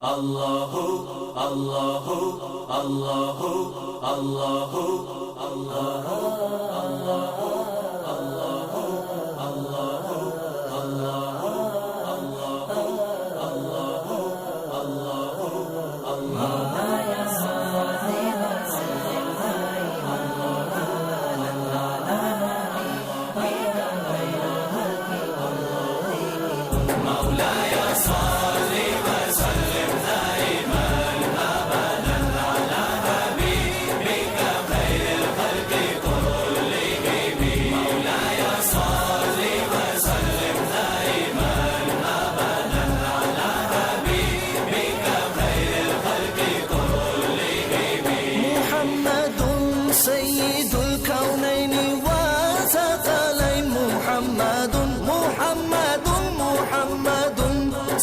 اللہ اللہ اللہ اللہ اللہ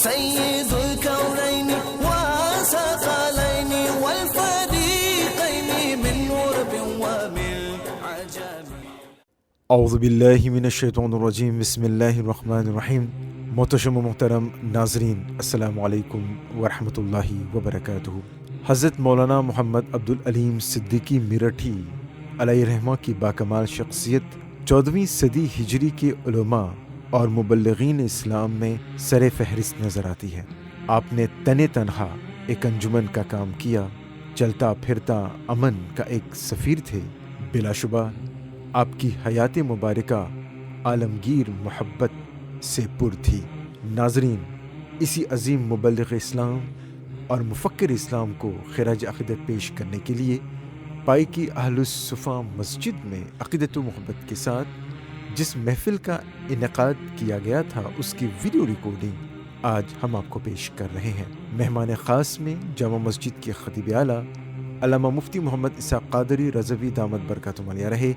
سيد الكونين وثقلين والفريقين من غرب ومن عجم. اعوذ باللہ من الشیطان الرجیم. بسم اللہ الرحمن الرحیم. محتشم و محترم ناظرین، السلام علیکم ورحمۃ اللہ وبرکاتہ. حضرت مولانا محمد عبدالعلیم صدیقی میرٹھی علیہ رحمہ کی باکمال شخصیت 14ویں صدی ہجری کے علماء اور مبلغین اسلام میں سر فہرست نظر آتی ہے. آپ نے تن تنہا ایک انجمن کا کام کیا، چلتا پھرتا امن کا ایک سفیر تھے. بلا شبہ آپ کی حیات مبارکہ عالمگیر محبت سے پر تھی. ناظرین، اسی عظیم مبلغ اسلام اور مفکر اسلام کو خراج عقیدت پیش کرنے کے لیے پائی کی اہل الصفا مسجد میں عقیدت و محبت کے ساتھ جس محفل کا انعقاد کیا گیا تھا، اس کی ویڈیو ریکارڈنگ آج ہم آپ کو پیش کر رہے ہیں. مہمان خاص میں جامع مسجد کے خطیب اعلیٰ علامہ مفتی محمد اسحاق قادری رضوی دامت برکاتہم علیہ رہے.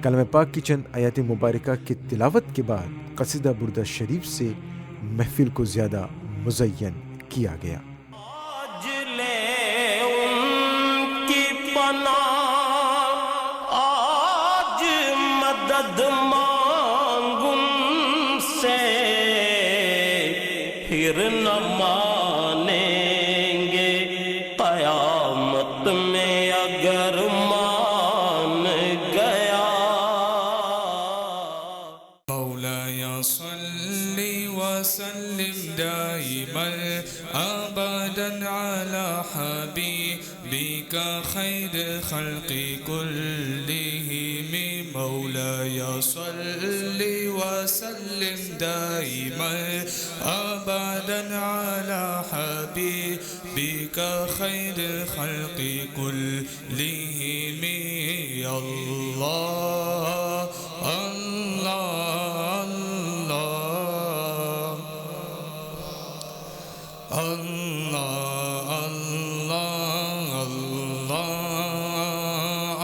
کلام پاک کی چند آیات مبارکہ کی تلاوت کے بعد قصیدہ بردہ شریف سے محفل کو زیادہ مزین کیا گیا. آج لے ان کی پناہ، آج مدد مانگ ان سے، پھر نہ مانیں گے قیامت میں اگر مان گیا. مولاي صل وسلم دائما ابدا على حبيبك خير خلق كلهم. مولاي صل وسلم دائما ابدا على حبيبك خير خلق كلهم. الله الله الله الله الله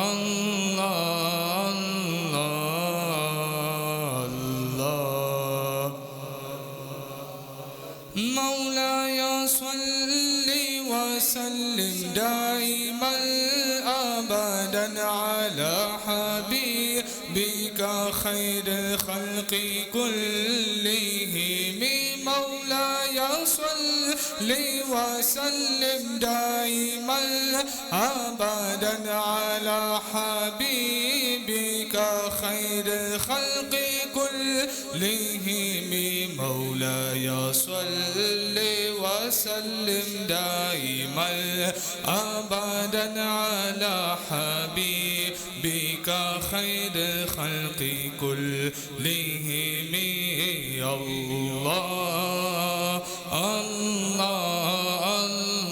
الله الله. مولاي صل وسلم دائما ابدا على حبيبك خير خلق كلهم. مولاي صل وسلم دائما ابدا على حبيبك خير خلق كلهم. مولاي صل وسلم دائما ابدا على حبيبك خير خلق كلهم. الله الله الله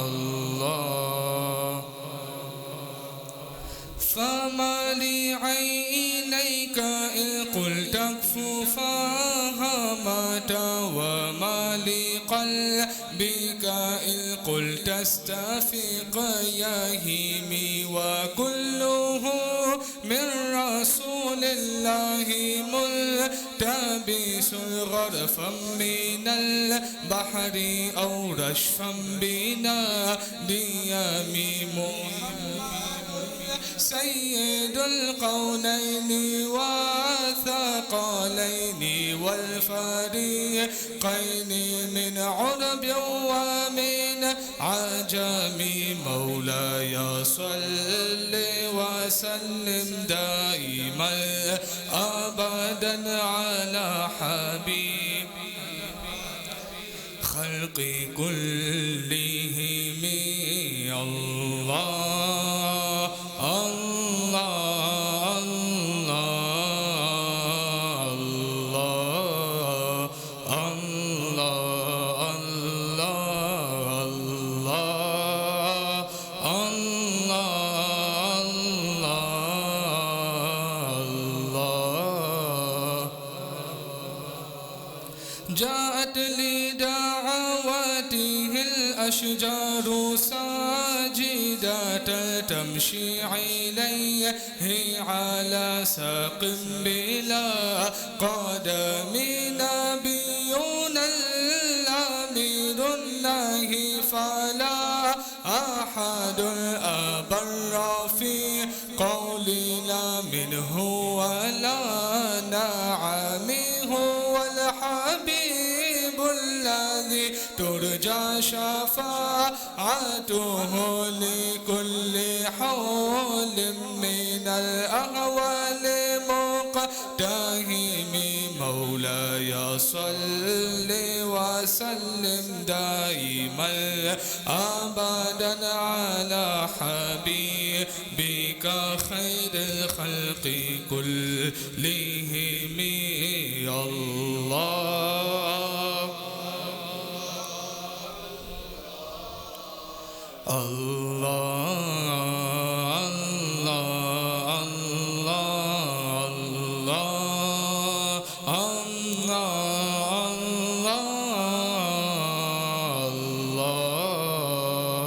الله. فما لعينيك إن قلت اكففاها مات، وما لقلبك إن قلت تستفيق يهيمي وكله من رسول الله ملتبس غرفا من البحر أو رشفا بنا ديامي سيد القونين والثقلين والفريقين من عرب ومن عجم مولاي صل وسلم دائما أبدا على حبيب خلقي كلهم الله الله الله الله الله الله الله جاءت لدعوته الأشجار ساجدة تمشي إليه على ساق بلا قدم نبينا الأمير الله فلا أحد أبر في قولنا منه ولا نعم هو الحبيب الذي ترجى شفاعته لكل حول من الأهوال مقتهم مولاي صل وسلم دائما أبدا على حبيبك خير الخلق كلهم الله الله الله الله الله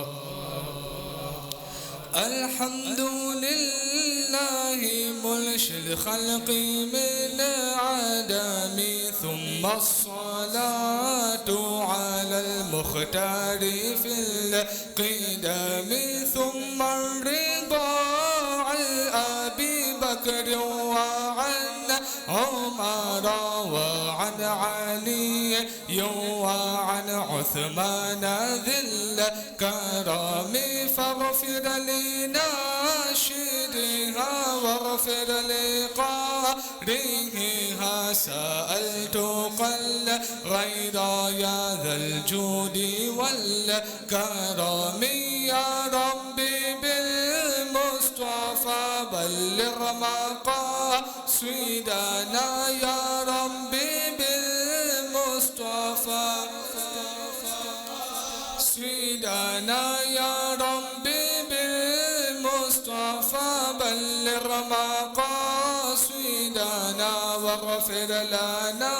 الحمد لله منشئ الخلق من عدم ثم الصلاة على المختار في القدم ثم الرضا عن أبي بكر وعن عمر وعن علي وعن عثمان ذي الكرم فاغفر لناشرها واغفر لقارئها سألت قل غير يا ذا الجود والكرم يا ربي بالمصطفى بلغ مقاصدنا يا ربي بالمصطفى سيدنا يا ربي بالمصطفى بلغ مقاصدنا واغفر لنا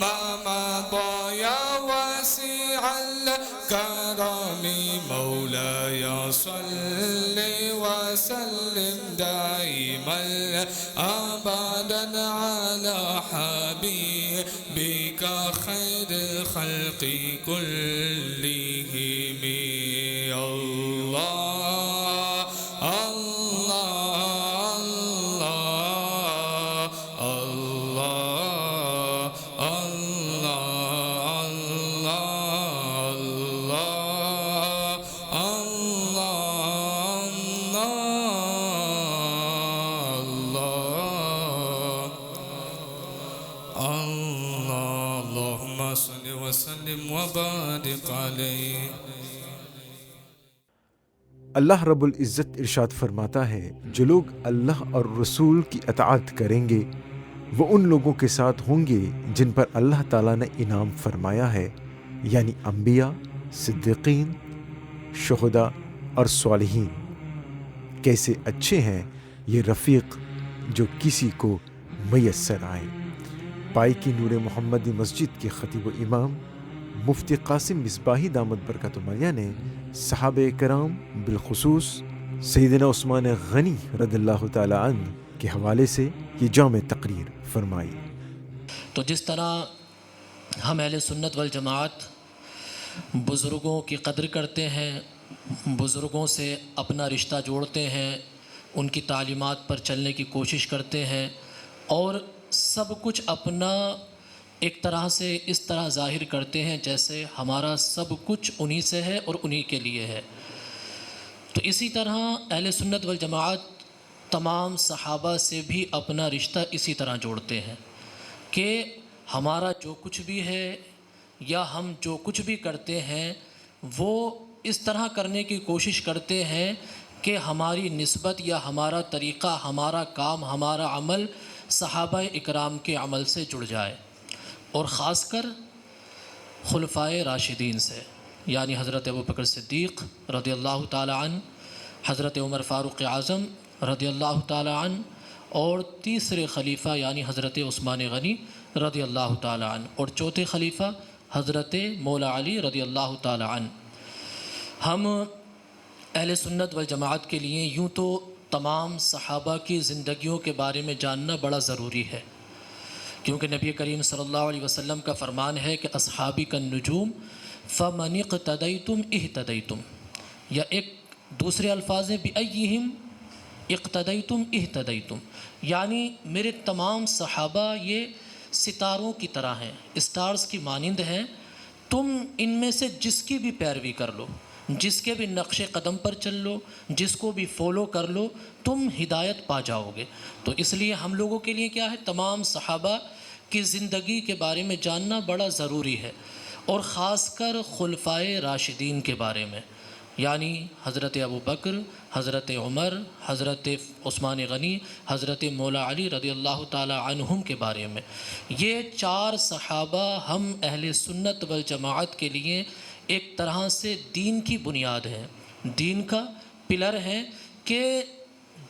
ما مضى يا واسع الكرم مولاي صل وسلم دائما أبدا على حبيبك خير الخلق كلهم الله الله الله الله اللهم صل وسلم وبارك عليه. اللہ رب العزت ارشاد فرماتا ہے جو لوگ اللہ اور رسول کی اطاعت کریں گے وہ ان لوگوں کے ساتھ ہوں گے جن پر اللہ تعالیٰ نے انعام فرمایا ہے، یعنی انبیاء، صدیقین، شہداء اور صالحین. کیسے اچھے ہیں یہ رفیق جو کسی کو میسر آئے. پائی کی نور محمدی مسجد کے خطیب و امام مفتی قاسم مصباحی دامت برکاتہ العالیہ نے صحابہ کرام بالخصوص سیدنا عثمان غنی رضی اللہ تعالی عنہ کے حوالے سے یہ جامع تقریر فرمائی۔ تو جس طرح ہم اہل سنت والجماعت بزرگوں کی قدر کرتے ہیں، بزرگوں سے اپنا رشتہ جوڑتے ہیں، ان کی تعلیمات پر چلنے کی کوشش کرتے ہیں، اور سب کچھ اپنا ایک طرح سے اس طرح ظاہر کرتے ہیں جیسے ہمارا سب کچھ انہی سے ہے اور انہی کے لیے ہے، تو اسی طرح اہل سنت والجماعت تمام صحابہ سے بھی اپنا رشتہ اسی طرح جوڑتے ہیں کہ ہمارا جو کچھ بھی ہے یا ہم جو کچھ بھی کرتے ہیں وہ اس طرح کرنے کی کوشش کرتے ہیں کہ ہماری نسبت یا ہمارا طریقہ، ہمارا کام، ہمارا عمل صحابہ اکرام کے عمل سے جڑ جائے، اور خاص کر خلفائے راشدین سے، یعنی حضرت ابوبکر صدیق رضی اللہ تعالی عنہ، حضرت عمر فاروق اعظم رضی اللہ تعالی عنہ، اور تیسرے خلیفہ یعنی حضرت عثمان غنی رضی اللہ تعالی عنہ، اور چوتھے خلیفہ حضرت مولا علی رضی اللہ تعالی عنہ۔ ہم اہل سنت والجماعت کے لیے یوں تو تمام صحابہ کی زندگیوں کے بارے میں جاننا بڑا ضروری ہے، کیونکہ نبی کریم صلی اللہ علیہ وسلم کا فرمان ہے کہ اصحابی کالنجوم فمن اقتدیتم اہتدیتم، یا ایک دوسرے الفاظ ہیں بأیہم اقتدیتم اہتدیتم، یعنی میرے تمام صحابہ یہ ستاروں کی طرح ہیں، اسٹارز کی مانند ہیں، تم ان میں سے جس کی بھی پیروی کر لو، جس کے بھی نقش قدم پر چل لو، جس کو بھی فالو کر لو، تم ہدایت پا جاؤ گے۔ تو اس لیے ہم لوگوں کے لیے کیا ہے، تمام صحابہ کی زندگی کے بارے میں جاننا بڑا ضروری ہے، اور خاص کر خلفائے راشدین کے بارے میں، یعنی حضرت ابوبکر، حضرت عمر، حضرت عثمان غنی، حضرت مولا علی رضی اللہ تعالی عنہم کے بارے میں۔ یہ چار صحابہ ہم اہل سنت والجماعت کے لیے ایک طرح سے دین کی بنیاد ہے، دین کا پلر ہے، کہ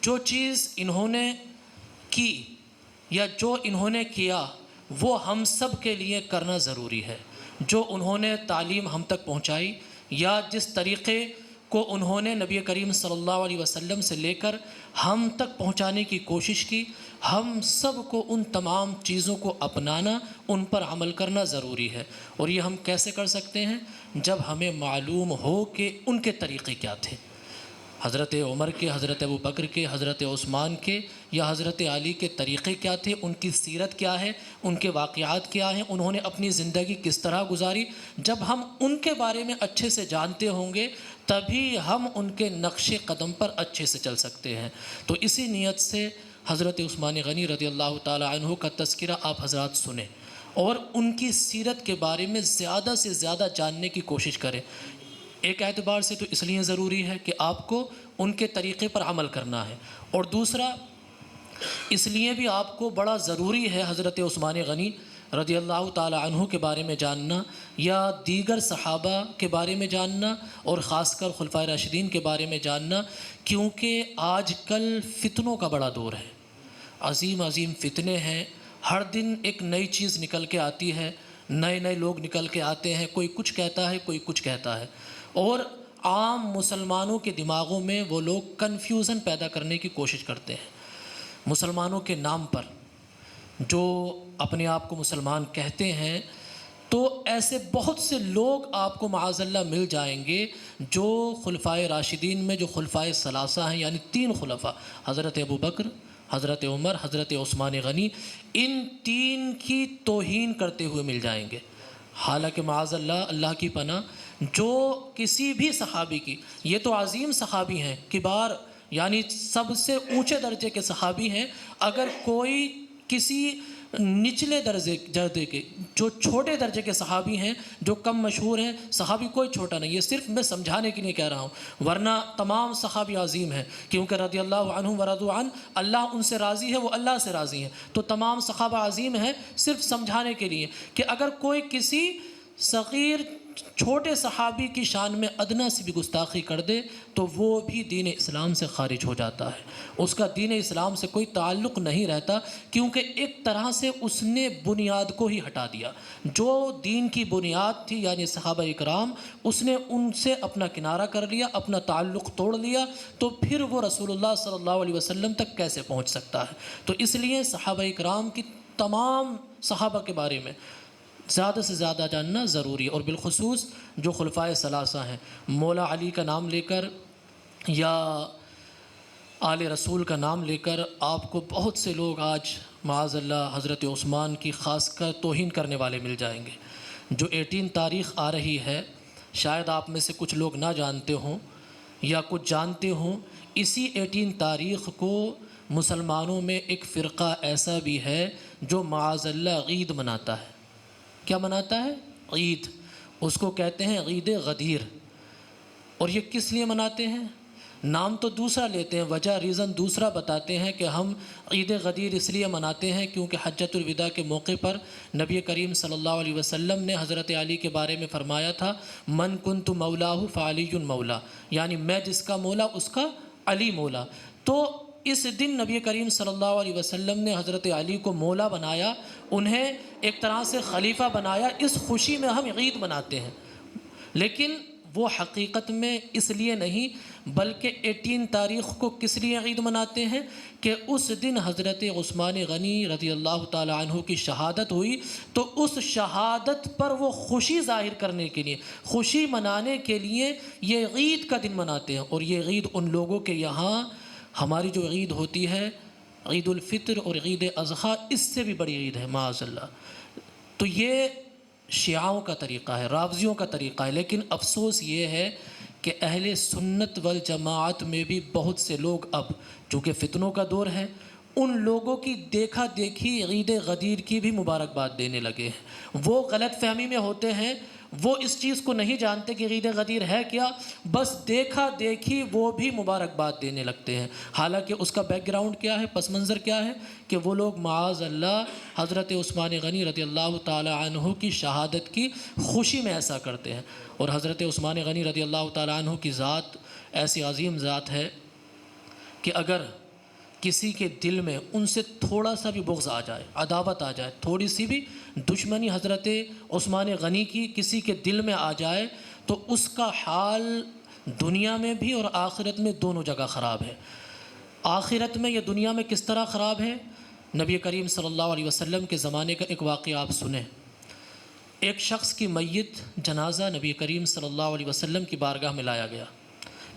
جو چیز انہوں نے کی یا جو انہوں نے کیا وہ ہم سب کے لیے کرنا ضروری ہے۔ جو انہوں نے تعلیم ہم تک پہنچائی یا جس طریقے کو انہوں نے نبی کریم صلی اللہ علیہ وسلم سے لے کر ہم تک پہنچانے کی کوشش کی، ہم سب کو ان تمام چیزوں کو اپنانا، ان پر عمل کرنا ضروری ہے۔ اور یہ ہم کیسے کر سکتے ہیں؟ جب ہمیں معلوم ہو کہ ان کے طریقے کیا تھے، حضرت عمر کے، حضرت ابوبکر کے، حضرت عثمان کے یا حضرت علی کے طریقے کیا تھے، ان کی سیرت کیا ہے، ان کے واقعات کیا ہیں، انہوں نے اپنی زندگی کس طرح گزاری۔ جب ہم ان کے بارے میں اچھے سے جانتے ہوں گے تبھی ہم ان کے نقش قدم پر اچھے سے چل سکتے ہیں۔ تو اسی نیت سے حضرت عثمان غنی رضی اللہ تعالی عنہ کا تذکرہ آپ حضرات سنیں، اور ان کی سیرت کے بارے میں زیادہ سے زیادہ جاننے کی کوشش کریں۔ ایک اعتبار سے تو اس لیے ضروری ہے کہ آپ کو ان کے طریقے پر عمل کرنا ہے، اور دوسرا اس لیے بھی آپ کو بڑا ضروری ہے حضرت عثمان غنی رضی اللہ تعالی عنہ کے بارے میں جاننا، یا دیگر صحابہ کے بارے میں جاننا، اور خاص کر خلفائے راشدین کے بارے میں جاننا، کیونکہ آج کل فتنوں کا بڑا دور ہے، عظیم عظیم فتنے ہیں، ہر دن ایک نئی چیز نکل کے آتی ہے، نئے نئے لوگ نکل کے آتے ہیں، کوئی کچھ کہتا ہے، کوئی کچھ کہتا ہے، اور عام مسلمانوں کے دماغوں میں وہ لوگ کنفیوژن پیدا کرنے کی کوشش کرتے ہیں۔ مسلمانوں کے نام پر جو اپنے آپ کو مسلمان کہتے ہیں، تو ایسے بہت سے لوگ آپ کو معاذ اللہ مل جائیں گے جو خلفائے راشدین میں جو خلفائے ثلاثہ ہیں، یعنی تین خلفاء، حضرت ابوبکر، حضرت عمر، حضرت عثمان غنی، ان تین کی توہین کرتے ہوئے مل جائیں گے۔ حالانکہ معاذ اللہ، اللہ کی پناہ، جو کسی بھی صحابی کی، یہ تو عظیم صحابی ہیں، کبار یعنی سب سے اونچے درجے کے صحابی ہیں، اگر کوئی کسی نچلے درجے کے، جو چھوٹے درجے کے صحابی ہیں، جو کم مشہور ہیں، صحابی کوئی چھوٹا نہیں، یہ صرف میں سمجھانے کے لیے کہہ رہا ہوں، ورنہ تمام صحابی عظیم ہیں، کیونکہ رضی اللہ عنہم ورضوا عنہ، اللہ ان سے راضی ہے، وہ اللہ سے راضی ہیں، تو تمام صحابہ عظیم ہیں، صرف سمجھانے کے لیے کہ اگر کوئی کسی صغیر چھوٹے صحابی کی شان میں ادنا سی بھی گستاخی کر دے تو وہ بھی دین اسلام سے خارج ہو جاتا ہے، اس کا دین اسلام سے کوئی تعلق نہیں رہتا، کیونکہ ایک طرح سے اس نے بنیاد کو ہی ہٹا دیا۔ جو دین کی بنیاد تھی یعنی صحابہ اکرام، اس نے ان سے اپنا کنارہ کر لیا، اپنا تعلق توڑ لیا، تو پھر وہ رسول اللہ صلی اللہ علیہ وسلم تک کیسے پہنچ سکتا ہے؟ تو اس لیے صحابہ اکرام کی تمام صحابہ کے بارے میں زیادہ سے زیادہ جاننا ضروری ہے، اور بالخصوص جو خلفائے ثلاثہ ہیں، مولا علی کا نام لے کر یا آل رسول کا نام لے کر آپ کو بہت سے لوگ آج معاذ اللہ حضرت عثمان کی خاص کر توہین کرنے والے مل جائیں گے۔ جو 18 تاریخ آ رہی ہے، شاید آپ میں سے کچھ لوگ نہ جانتے ہوں یا کچھ جانتے ہوں، اسی 18 تاریخ کو مسلمانوں میں ایک فرقہ ایسا بھی ہے جو معاذ اللہ عید مناتا ہے۔ کیا مناتا ہے؟ عید۔ اس کو کہتے ہیں عید غدیر۔ اور یہ کس لیے مناتے ہیں؟ نام تو دوسرا لیتے ہیں، وجہ ریزن دوسرا بتاتے ہیں کہ ہم عید غدیر اس لیے مناتے ہیں کیونکہ حجۃ الوداع کے موقع پر نبی کریم صلی اللہ علیہ وسلم نے حضرت علی کے بارے میں فرمایا تھا، من کنت مولاہ فعلی مولا، یعنی میں جس کا مولا اس کا علی مولا۔ تو اس دن نبی کریم صلی اللہ علیہ وسلم نے حضرت علی کو مولا بنایا، انہیں ایک طرح سے خلیفہ بنایا، اس خوشی میں ہم عید مناتے ہیں۔ لیکن وہ حقیقت میں اس لیے نہیں بلکہ 18 تاریخ کو کس لیے عید مناتے ہیں کہ اس دن حضرت عثمان غنی رضی اللہ تعالی عنہ کی شہادت ہوئی، تو اس شہادت پر وہ خوشی ظاہر کرنے کے لیے، خوشی منانے کے لیے یہ عید کا دن مناتے ہیں۔ اور یہ عید ان لوگوں کے یہاں، ہماری جو عید ہوتی ہے عید الفطر اور عید اضحیٰ، اس سے بھی بڑی عید ہے معاذ اللہ۔ تو یہ شیعوں کا طریقہ ہے، رافضیوں کا طریقہ ہے، لیکن افسوس یہ ہے کہ اہل سنت والجماعت میں بھی بہت سے لوگ اب چونکہ فتنوں کا دور ہے، ان لوگوں کی دیکھا دیکھی عید غدیر کی بھی مبارکباد دینے لگے ہیں۔ وہ غلط فہمی میں ہوتے ہیں، وہ اس چیز کو نہیں جانتے کہ عید غدیر ہے کیا، بس دیکھا دیکھی وہ بھی مبارکباد دینے لگتے ہیں، حالانکہ اس کا بیک گراؤنڈ کیا ہے، پس منظر کیا ہے کہ وہ لوگ معاذ اللہ حضرت عثمان غنی رضی اللہ تعالی عنہ کی شہادت کی خوشی میں ایسا کرتے ہیں۔ اور حضرت عثمان غنی رضی اللہ تعالی عنہ کی ذات ایسی عظیم ذات ہے کہ اگر کسی کے دل میں ان سے تھوڑا سا بھی بغض آ جائے، عداوت آ جائے، تھوڑی سی بھی دشمنی حضرت عثمان غنی کی کسی کے دل میں آ جائے، تو اس کا حال دنیا میں بھی اور آخرت میں دونوں جگہ خراب ہے۔ آخرت میں یا دنیا میں کس طرح خراب ہے؟ نبی کریم صلی اللہ علیہ وسلم کے زمانے کا ایک واقعہ آپ سنیں۔ ایک شخص کی میت جنازہ نبی کریم صلی اللہ علیہ وسلم کی بارگاہ میں لایا گیا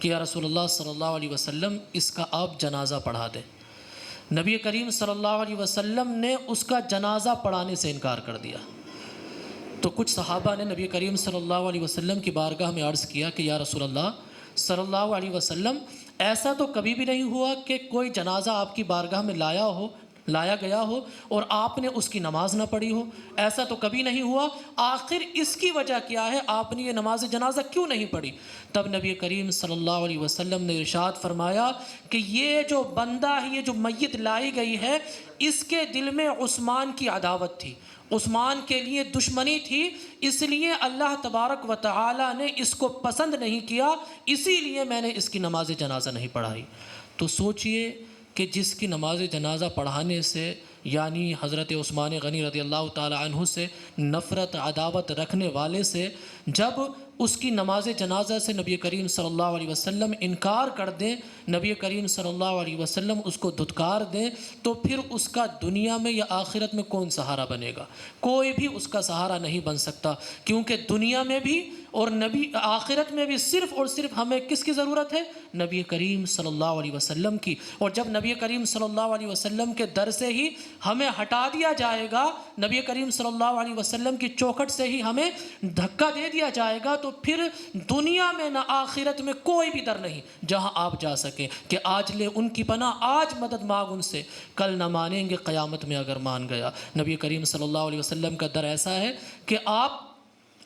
کہ یا رسول اللہ صلی اللہ علیہ وسلم اس کا آپ جنازہ پڑھا دیں۔ نبی کریم صلی اللہ علیہ وسلم نے اس کا جنازہ پڑھانے سے انکار کر دیا۔ تو کچھ صحابہ نے نبی کریم صلی اللہ علیہ وسلم کی بارگاہ میں عرض کیا کہ یا رسول اللہ صلی اللہ علیہ وسلم، ایسا تو کبھی بھی نہیں ہوا کہ کوئی جنازہ آپ کی بارگاہ میں لایا گیا ہو اور آپ نے اس کی نماز نہ پڑھی ہو، ایسا تو کبھی نہیں ہوا، آخر اس کی وجہ کیا ہے، آپ نے یہ نماز جنازہ کیوں نہیں پڑھی؟ تب نبی کریم صلی اللہ علیہ وسلم نے ارشاد فرمایا کہ یہ جو بندہ ہے، یہ جو میت لائی گئی ہے، اس کے دل میں عثمان کی عداوت تھی، عثمان کے لیے دشمنی تھی، اس لیے اللہ تبارک و تعالی نے اس کو پسند نہیں کیا، اسی لیے میں نے اس کی نماز جنازہ نہیں پڑھائی۔ تو سوچئے کہ جس کی نماز جنازہ پڑھانے سے یعنی حضرت عثمان غنی رضی اللہ تعالی عنہ سے نفرت عداوت رکھنے والے سے جب اس کی نماز جنازہ سے نبی کریم صلی اللہ علیہ وسلم انکار کر دیں، نبی کریم صلی اللہ علیہ وسلم اس کو دھتکار دیں، تو پھر اس کا دنیا میں یا آخرت میں کون سہارا بنے گا؟ کوئی بھی اس کا سہارا نہیں بن سکتا، کیونکہ دنیا میں بھی اور آخرت میں بھی صرف اور صرف ہمیں کس کی ضرورت ہے؟ نبی کریم صلی اللہ علیہ وسلم کی۔ اور جب نبی کریم صلی اللہ علیہ وسلم کے در سے ہی ہمیں ہٹا دیا جائے گا، نبی کریم صلی اللہ علیہ وسلم کی چوکھٹ سے ہی ہمیں دھکا دے دیا جائے گا، تو پھر دنیا میں نہ آخرت میں کوئی بھی در نہیں جہاں آپ جا سکیں کہ آج لے ان کی پناہ، آج مدد مانگ ان سے، کل نہ مانیں گے قیامت میں اگر مان گیا۔ نبی کریم صلی اللہ علیہ وسلم کا در ایسا ہے کہ آپ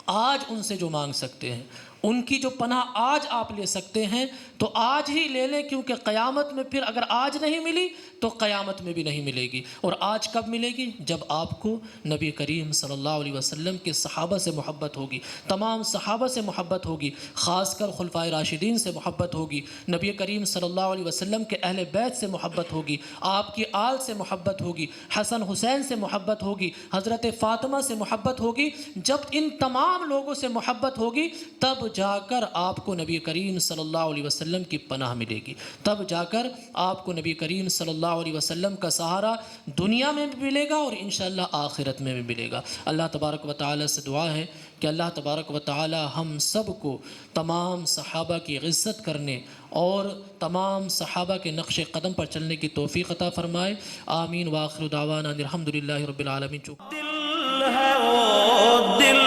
آج ان سے جو مانگ سکتے ہیں ان کی جو پناہ آج آپ لے سکتے ہیں تو آج ہی لے لیں، کیونکہ قیامت میں پھر اگر آج نہیں ملی تو قیامت میں بھی نہیں ملے گی۔ اور آج کب ملے گی؟ جب آپ کو نبی کریم صلی اللہ علیہ وسلم کے صحابہ سے محبت ہوگی، تمام صحابہ سے محبت ہوگی، خاص کر خلفائے راشدین سے محبت ہوگی، نبی کریم صلی اللہ علیہ وسلم کے اہل بیت سے محبت ہوگی، آپ کی آل سے محبت ہوگی، حسن حسین سے محبت ہوگی، حضرت فاطمہ سے محبت ہوگی۔ جب ان تمام لوگوں سے محبت ہوگی تب جا کر آپ کو نبی کریم صلی اللہ علیہ وسلم کی پناہ ملے گی، تب جا کر آپ کو نبی کریم صلی اللہ علیہ وسلم کا سہارا دنیا میں بھی ملے گا اور انشاءاللہ آخرت میں بھی ملے گا۔ اللہ تبارک و تعالی سے دعا ہے کہ اللہ تبارک و تعالی ہم سب کو تمام صحابہ کی عزت کرنے اور تمام صحابہ کے نقش قدم پر چلنے کی توفیق عطا فرمائے۔ آمین وآخر دعوانا الحمدللہ رب العالمین۔ دل ہے وہ دل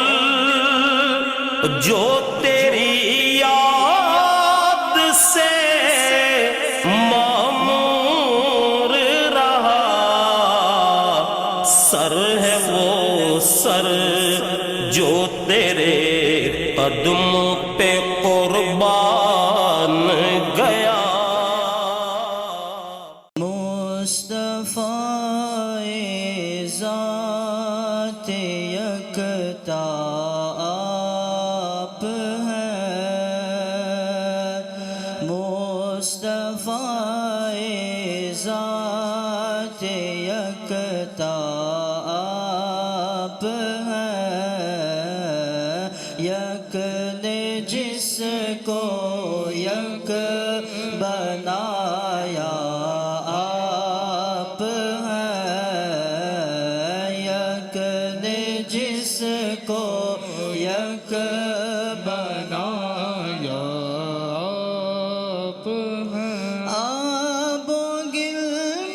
جو تیری یاد سے معمور رہا، سر ہے وہ سر جو تیرے قدموں پہ قربان گیا۔ مصطفیٰ ذات یکتا آپ ہیں، مصطفیٰ ذات یکتا آپ ہیں، یک نے جس کو یک بنایا آپ ہیں، یک نے جس کو یک بنایا آپ ہیں۔ آب و گل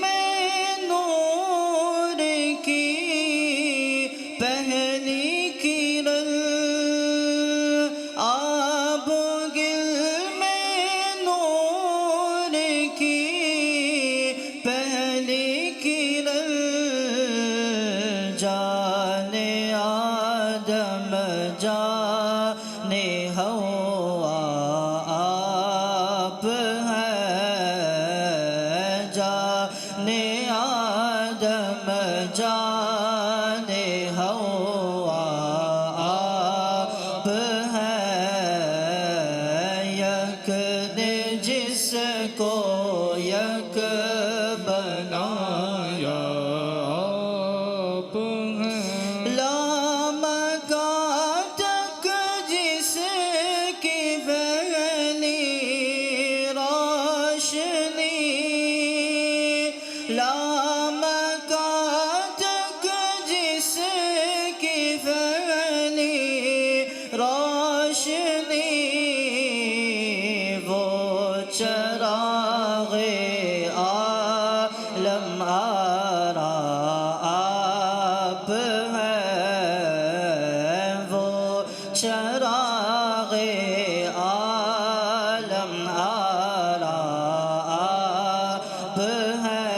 میں نور کی پہلی کرن، آب و گل میں نور کی پہلی کرن، جان آدم جان حوا آپ ہیں، جان آدم جان حوا آپ ہیں، یک نے جس کو یک بنایا آپ ہیں، لامکان تک جس کی پہلی روشنی، لامکان تک جس کی پہلی روشنی، وہ چراغ عالم آرا آپ ہیں، وہ چراغ عالم آرا آپ ہیں،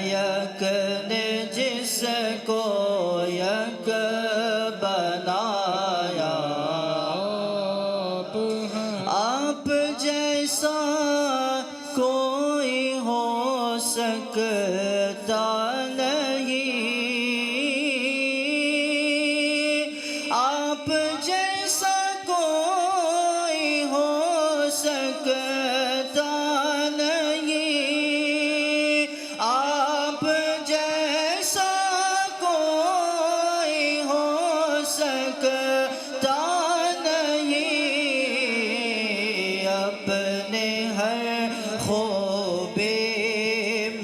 یک نے جس کو یک بنایا آپ ہیں۔ آپ جیسا کوئی ہو سکتا نہیں، آپ جیسا کوئی ہو سکتا نہیں، آپ جیسا کوئی ہو سکتا نہیں، اپنے ہر خوبی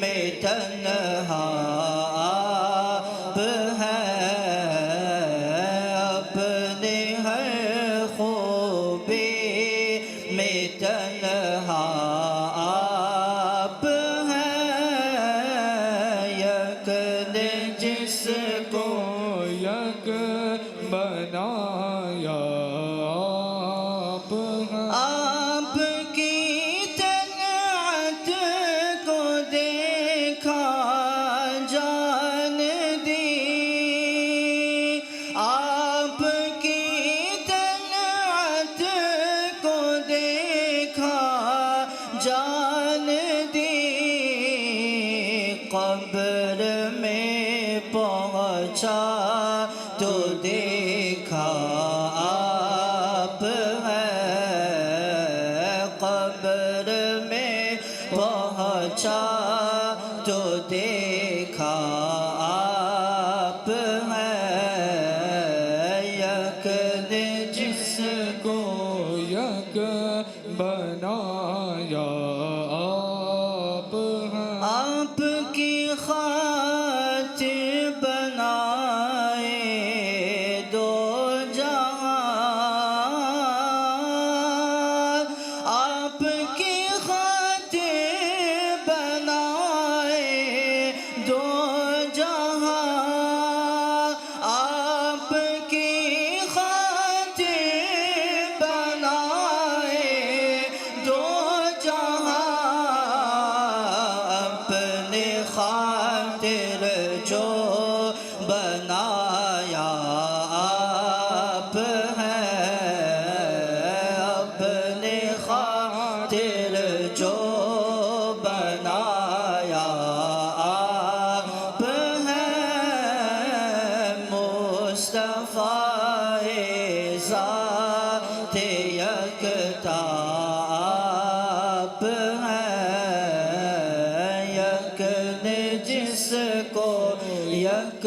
میں تنہا آپ ہیں، اپنے ہر خوبی میں تنہا آپ ہیں، یک نے جس کو یک بنایا آپ ہیں۔ آپ کی طلعت کو دیکھا جان دی، آپ کی طلعت پہنچا تو دیکھا آپ ہیں، قبر میں پہنچا تو دیکھا آپ ہیں، یک نے جس کو یک بنایا آپ ہیں، آپ کی خاطر بنائے دو جہاں، آپ کی خاطر بنائے دو جہاں، آپ کی خاطر بنائے دو جہاں، اپنے خاطر جو بنایا آپ ہیں، اپنے خاطر جو بنایا آپ ہیں، مصطفیٰ ذات یکتا آپ ہیں، یک نے جس کو یک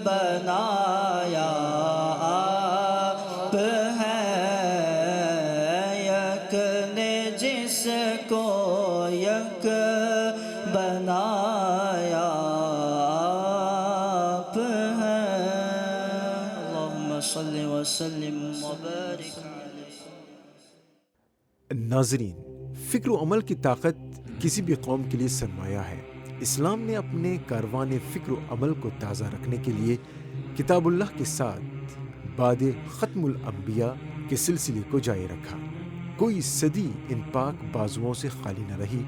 بنایا آپ ہیں، یک نے جس کو یک بنایا آپ ہیں۔ اللہم صلی وسلم وبارک علیہ۔ ناظرین، فکر و عمل کی طاقت کسی بھی قوم کے لیے سرمایہ ہے۔ اسلام نے اپنے کاروان فکر و عمل کو تازہ رکھنے کے لیے کتاب اللہ کے ساتھ بعد ختم الانبیاء کے سلسلے کو جاری رکھا۔ کوئی صدی ان پاک بازوؤں سے خالی نہ رہی۔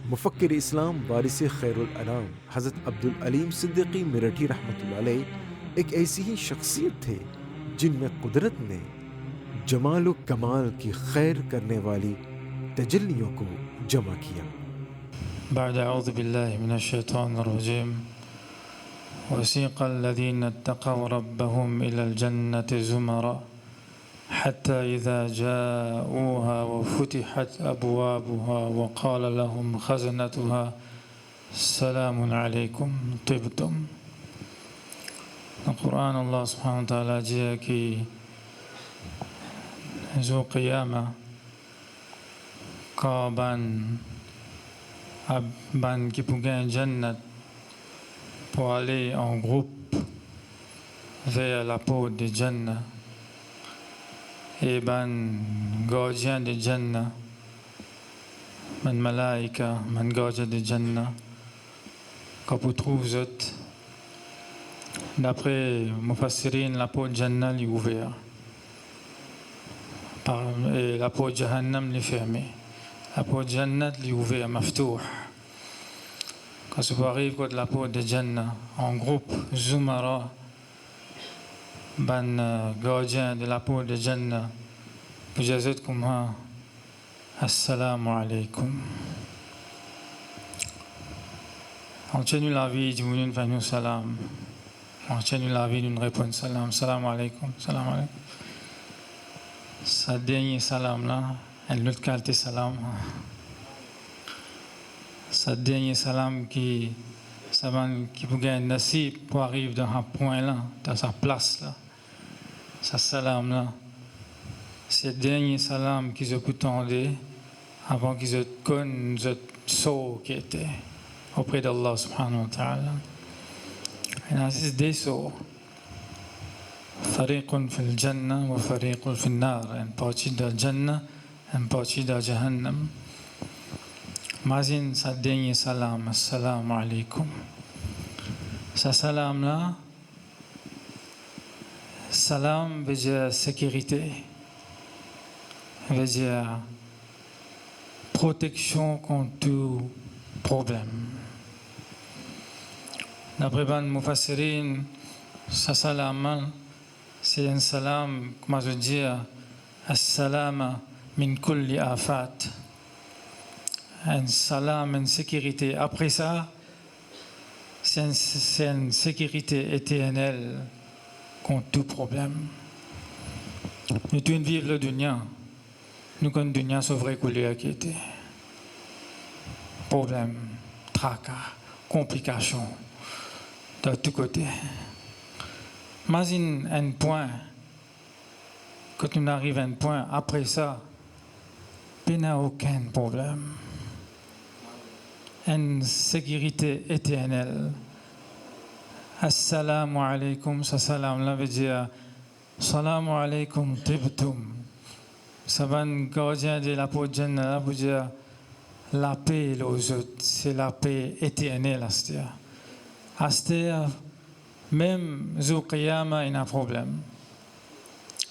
مفکر اسلام وارث خیر الانام حضرت عبدالعلیم صدیقی میرٹھی رحمۃ اللہ علیہ ایک ایسی ہی شخصیت تھے جن میں قدرت نے جمال و کمال کی خیر کرنے والی تجلیوں کو جمع کیا۔ بعد اعوذ باللہ من الشیطان الرجیم وسیق الذین اتقوا ربهم الى الجنة زمرا حتى اذا جاءوها وفتحت ابوابها وقال لهم خزنتها سلام علیکم طبتم۔ قرآن اللہ سبحانہ وتعالیٰ جی کی ذو قیامہ کا ban qui pour gagner Jannat pour aller en groupe vers la porte de Jannah et ban gardien de Jannah ban malaika ban gardien de Jannah quand vous trouvez d'après Mufassirin la porte Jannah est ouverte et la porte Jahannam est fermée. La porte Jannat est ouverte, maftouh. Quand ça arrive contre la porte de Jannah, en groupe, Zumara, ban gardien de la porte de Jannah, vous êtes comme ça, Assalamu alaikum. On tient la vie d'une fait nous salam. On tient la vie d'une répond salam, salam alaikum, salam alaikum. Ça dernier salam là. Et l'autre qualité salam, ce dernier salam qui vous gagne nasib pour arriver dans un point là, dans sa place là, ce salam là, c'est le dernier salam qu'ils ont pu tendre avant qu'ils aient connu ce saut qui était auprès d'Allah subhanahu wa ta'ala. Et là, c'est des sauts. Fariqun fil jannah wa fariqun fil nar. Une partie de la jannah, une partie de Jahannam. Mazin sa dernier salam, assalamu alaikum. Ce salam là, salam veut dire sécurité, veut dire protection contre tout problème. D'après Ban Mufassirin, ce salam c'est un salam, comment je veux dire, as-salam min kulli afat. Un salam, une sécurité. Après ça, c'est une sécurité éternelle contre tout problème. Nous devons vivre le dunya. Nous connaissons le dunya sur vraie couleur qui était. Problème, tracas, complications, de tous côtés. Imagine un point, quand nous arrivons à un point, après ça, il n'y a aucun problème. Une sécurité éternelle. Assalamu alaikum, ça salam, là veut dire Salamu alaikum tibtum. Ça va nous gardien de la peau de Jannah, veut dire la paix aux autres, c'est la paix éternelle, Astia. Astia, même Zou Qiyama, il y a un problème.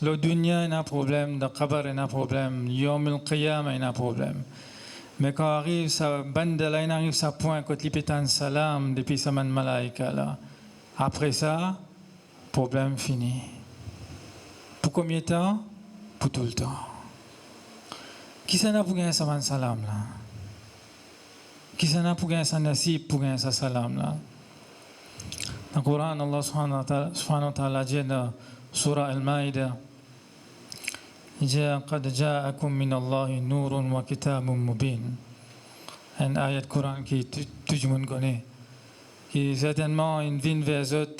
Le dunya, il y a un problème. Le qabar, il y a un problème. Yom al-Qiyama, il y a un problème. Mais quand arrive sa bande là, il arrive sa point, quand il pétane salam, depuis sa man malaïka là. Après ça, problème fini. Pour combien de temps? Pour tout le temps. Qui s'en a pour gagner sa man salam là? Qui s'en a pour gagner sa nasib, pour gagner sa salam là? Dans le Coran, Allah subhanahu wa ta'ala dit dans Surah Al-Ma'idah, قد جاءكم من الله نور وكتاب مبين. Un ayat de Coran qui tout le monde connaît. Qui certainement une vine vers eux,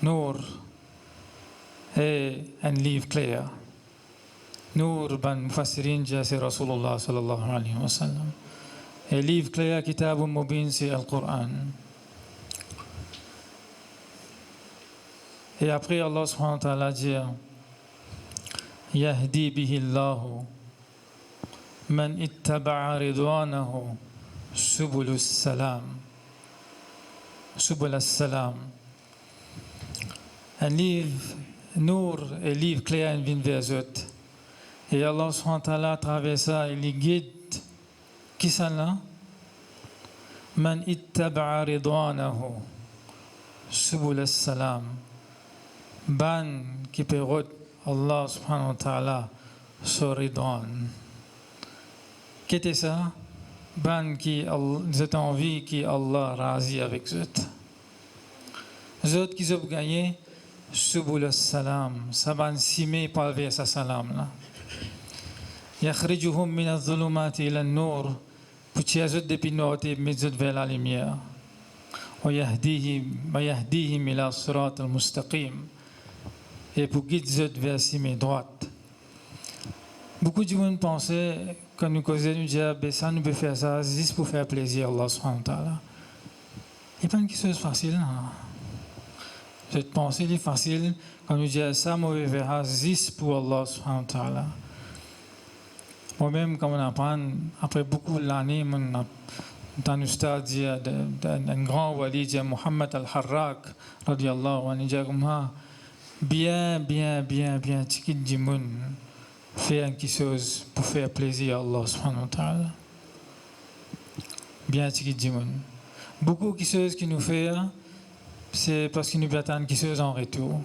Nour et un livre clair. Nour ban Mufassirin, c'est Rasulullah sallallahu alayhi wa sallam. Et livre clair, Kitab Mubin, c'est le Coran. Et après, Allah subhanahu wa ta'ala dit يهدي به الله من اتبع رضوانه سبل السلام. سبل السلام. Un livre, Nour, un livre clair, vient vers eux. Et Allah subhanahu wa ta'ala, à travers ça, il guide qui ça là? من اتبع رضوانه سبل السلام. Ban qui peut Allah subhanahu wa ta'ala sur Ridwan. Qu'était ça? Ban qui ont envie qui Allah razi avec eux. Eux qui ont gagné subul salam, ça ban simé par vers sa salam là. Yakhrijuhum min adh-dhulumati ila an-nur, pour tirer eux depuis noir et mettre vers la lumière. Wa yahdihim ila sirat al-mustaqim. Et pour guider vers la droite. Beaucoup de gens pensaient, quand nous causions, nous disaient, ça nous peut faire ça juste pour faire plaisir à Allah subhanahu wa ta'ala. Il n'y a pas une chose facile. Cette pensée est facile quand nous disons ça, nous pouvons faire juste pour Allah subhanahu wa ta'ala. Moi-même, quand on apprend, après beaucoup d'années, dans un stade d'un grand wali, Muhammad al-Harrak, radiyallahu anhu, bien, chiquit du monde, faire quelque chose pour faire plaisir à Allah subhanahu wa ta'ala. Bien, chiquit du monde. Beaucoup de choses qui nous font, c'est parce que nous attendons quelque chose en retour.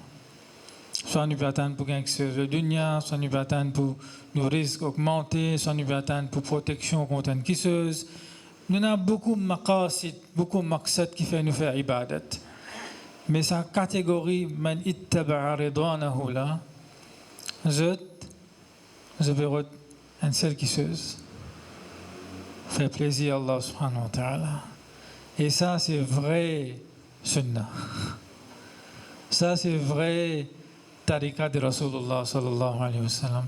Soit nous attendons pour gagner quelque chose de dunya, soit nous attendons pour nos risques augmenter, soit nous attendons pour protection contre quelque chose. Nous avons beaucoup de maqasid, beaucoup de maqsad qui fait nous faire ibadat. Mais sa catégorie, man ittaba'a ridwanahu là, je vais une seule chose. Faire plaisir à Allah subhanahu wa ta'ala. Et ça, c'est vrai sunnah. Ça, c'est vrai tariqa de Rasulullah sallallahu alayhi wa sallam.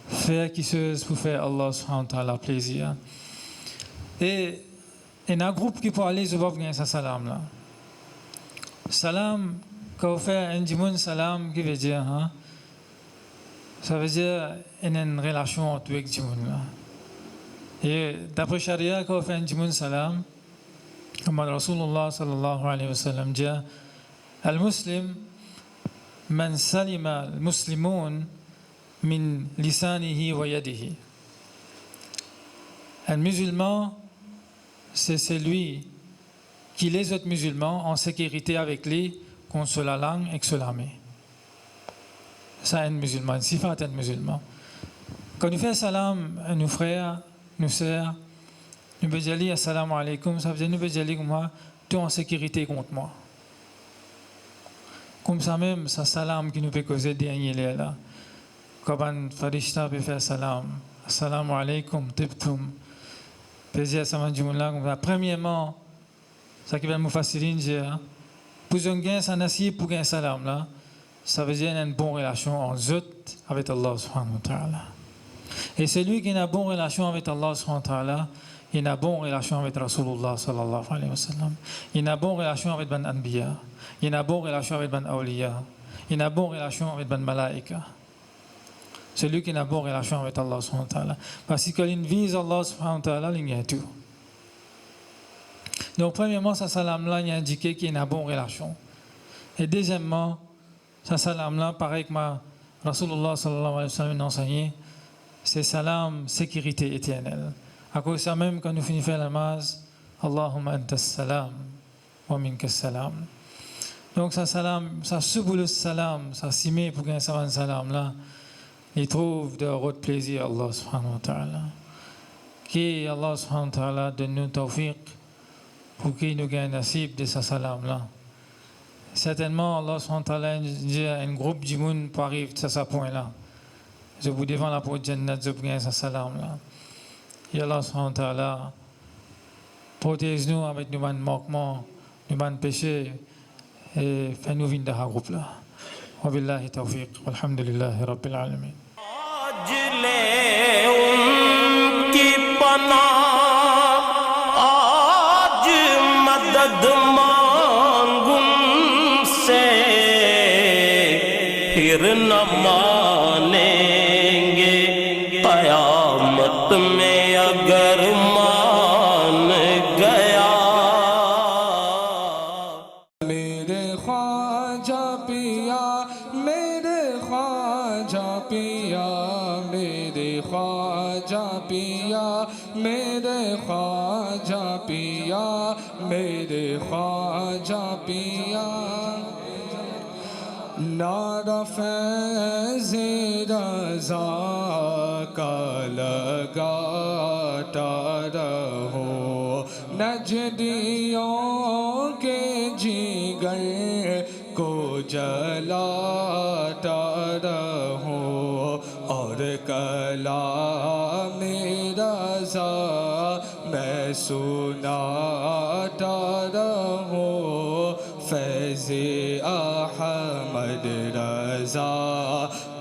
Faire quelque chose pour faire Allah subhanahu wa ta'ala plaisir. Et il y a un groupe qui peut aller, je vais gagner sa salam là. Salam, quand on fait un dimoun salam, qui veut dire, hein? Ça veut dire qu'il y a une relation entre les dimoun là. Et d'après Sharia, quand on fait un dimoun salam, comme Rasulullah sallallahu alayhi wa sallam dit, al-muslim, man salima al-muslimun min lisanihi wa yadihi. Un musulman, c'est celui qui les autres musulmans en sécurité avec lui contre la langue et contre la main. Ça, un musulman, une sifat un musulman. Quand nous faisons salam à nos frères, nos sœurs, nous pouvons dire assalamu alaikum, ça veut dire nous pouvons dire tu es en sécurité contre moi. Comme ça même, ça salam qui nous peut causer dernier là. Quand un farishta peut faire salam, assalamu alaikum, tibtum, peut dire salam jumla. Premièrement, ça qui va nous faciliter, pour un gain, ça nasib pour un salam là, ça veut dire une bonne relation en zut avec Allah subhanahu wa ta'ala. Et celui qui a une bonne relation avec Allah subhanahu wa ta'ala, il a une bonne relation avec Rasulullah sallallahu alayhi wa sallam. Il a une bonne relation avec ban anbiya. Il a une bonne relation avec ban awliya. Il a une bonne relation avec ban malaika. Celui qui a une bonne relation avec Allah subhanahu wa ta'ala. Parce qu'il vise Allah subhanahu wa ta'ala, il y a tout. Donc premièrement, ce salam-là, il a indiqué qu'il y a une bonne relation. Et deuxièmement, ce salam-là, pareil que Rasulullah sallallahu alayhi wa sallam a enseigné, c'est salam, sécurité éternelle. À cause de ça même, quand nous finissons la namaz, Allahumma anta salam, wa minka salam. Donc ça salam, ça subul salam, ça simé pour qu'un salam là, il trouve de votre plaisir Allah subhanahu wa ta'ala. Qui Allah subhanahu wa ta'ala donne-nous tawfiq pour qu'il nous gagne nasib de ce salam là. Certainement Allah subhanahu wa ta'ala dit à un groupe de monde pour arriver à ce point là. Je vous défends la porte Jannat, je vous gagne ce salam là. Et Allah subhanahu wa ta'ala protège-nous avec nos manquements, nos péchés et fais-nous venir dans ce groupe là. Wa billahi tawfiq, walhamdulillahi rabbil alamin. آج مدد مانگوں سے پھر نہ مانیں گے قیامت میں اگر مان گیا میرے خواجہ پیا میرے خواجہ پیا میرے خواجہ پیا میرے خواجہ پیا میرے خواجہ پیا نعرہ فیض رضا کا لگاتا رہو نجدیوں کے جگر کو جلاتا رہو اور کلام رضا میں سناتا رہوں فیض احمد رضا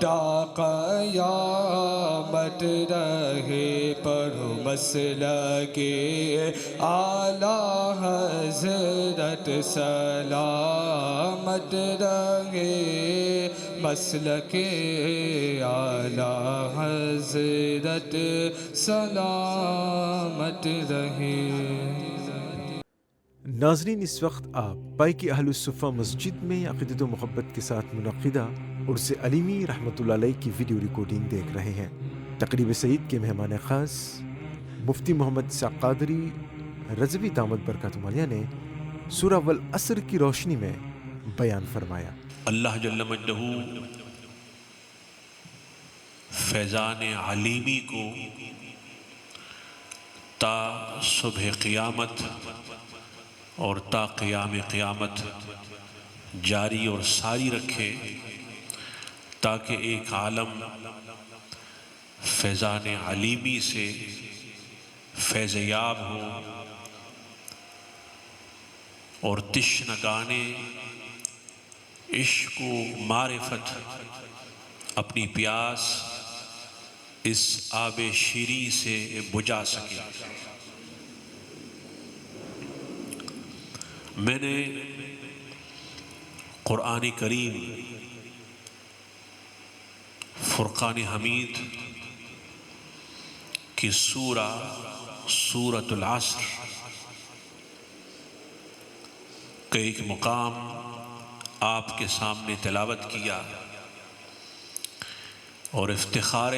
تا قیامت رہے پر مسلک اعلیٰ حضرت سلامت رہے مسلک اعلیٰ حضرت سلامت رہے. ناظرین اس وقت آپ پائی کی اہل الصفہ مسجد میں عقیدت و محبت کے ساتھ منعقدہ عرس علیمی رحمۃ اللہ علیہ کی ویڈیو ریکارڈنگ دیکھ رہے ہیں. تقریب سعید کے مہمان خاص مفتی محمد اسحاق قادری رضوی دامت برکاتہ عالیہ نے سورہ والعصر کی روشنی میں بیان فرمایا. اللہ جل مجدہ فیضان علیمی کو تا صبح قیامت اور تا قیام قیامت جاری اور ساری رکھے تاکہ ایک عالم فیضان علیمی سے فیض یاب ہو اور تشنگانے عشق و معرفت اپنی پیاس اس آب شیریں سے بجھا سکے. میں نے قرآن کریم فرقان حمید کی سورۃ العصر کا ایک مقام آپ کے سامنے تلاوت کیا اور افتخار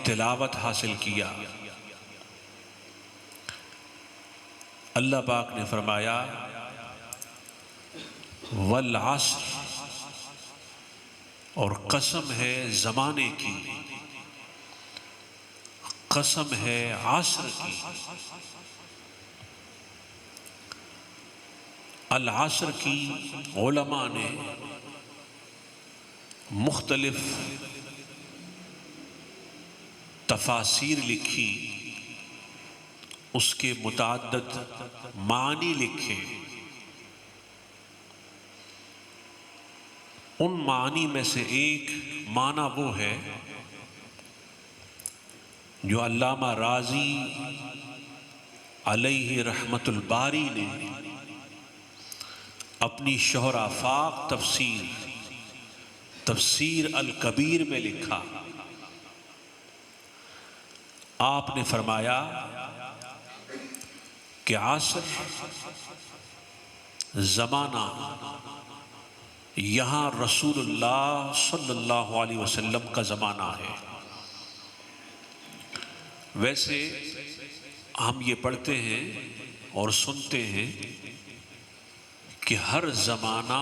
تلاوت حاصل کیا. اللہ پاک نے فرمایا والعصر، اور قسم ہے زمانے کی، قسم ہے عصر کی. العصر کی علماء نے مختلف تفاسیر لکھی، اس کے متعدد معنی لکھے۔ ان معنی میں سے ایک معنی وہ ہے جو علامہ رازی علیہ رحمت الباری نے اپنی شہر آفاق تفسیر الکبیر میں لکھا۔ آپ نے فرمایا کہ عصر زمانہ یہاں رسول اللہ صلی اللہ علیہ وسلم کا زمانہ ہے۔ ویسے ہم یہ پڑھتے ہیں اور سنتے ہیں کہ ہر زمانہ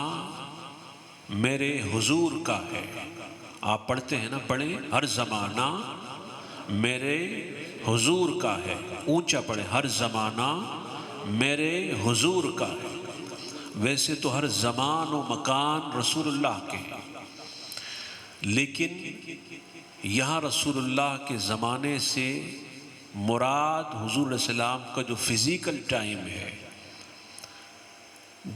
میرے حضور کا ہے۔ آپ پڑھتے ہیں نا، پڑھیں، ہر زمانہ میرے حضور کا ہے۔ اونچا پڑھیں، ہر زمانہ میرے حضور کا ہے۔ ویسے تو ہر زمان و مکان رسول اللہ کے ہیں، لیکن یہاں رسول اللہ کے زمانے سے مراد حضور علیہ السلام کا جو فزیکل ٹائم ہے،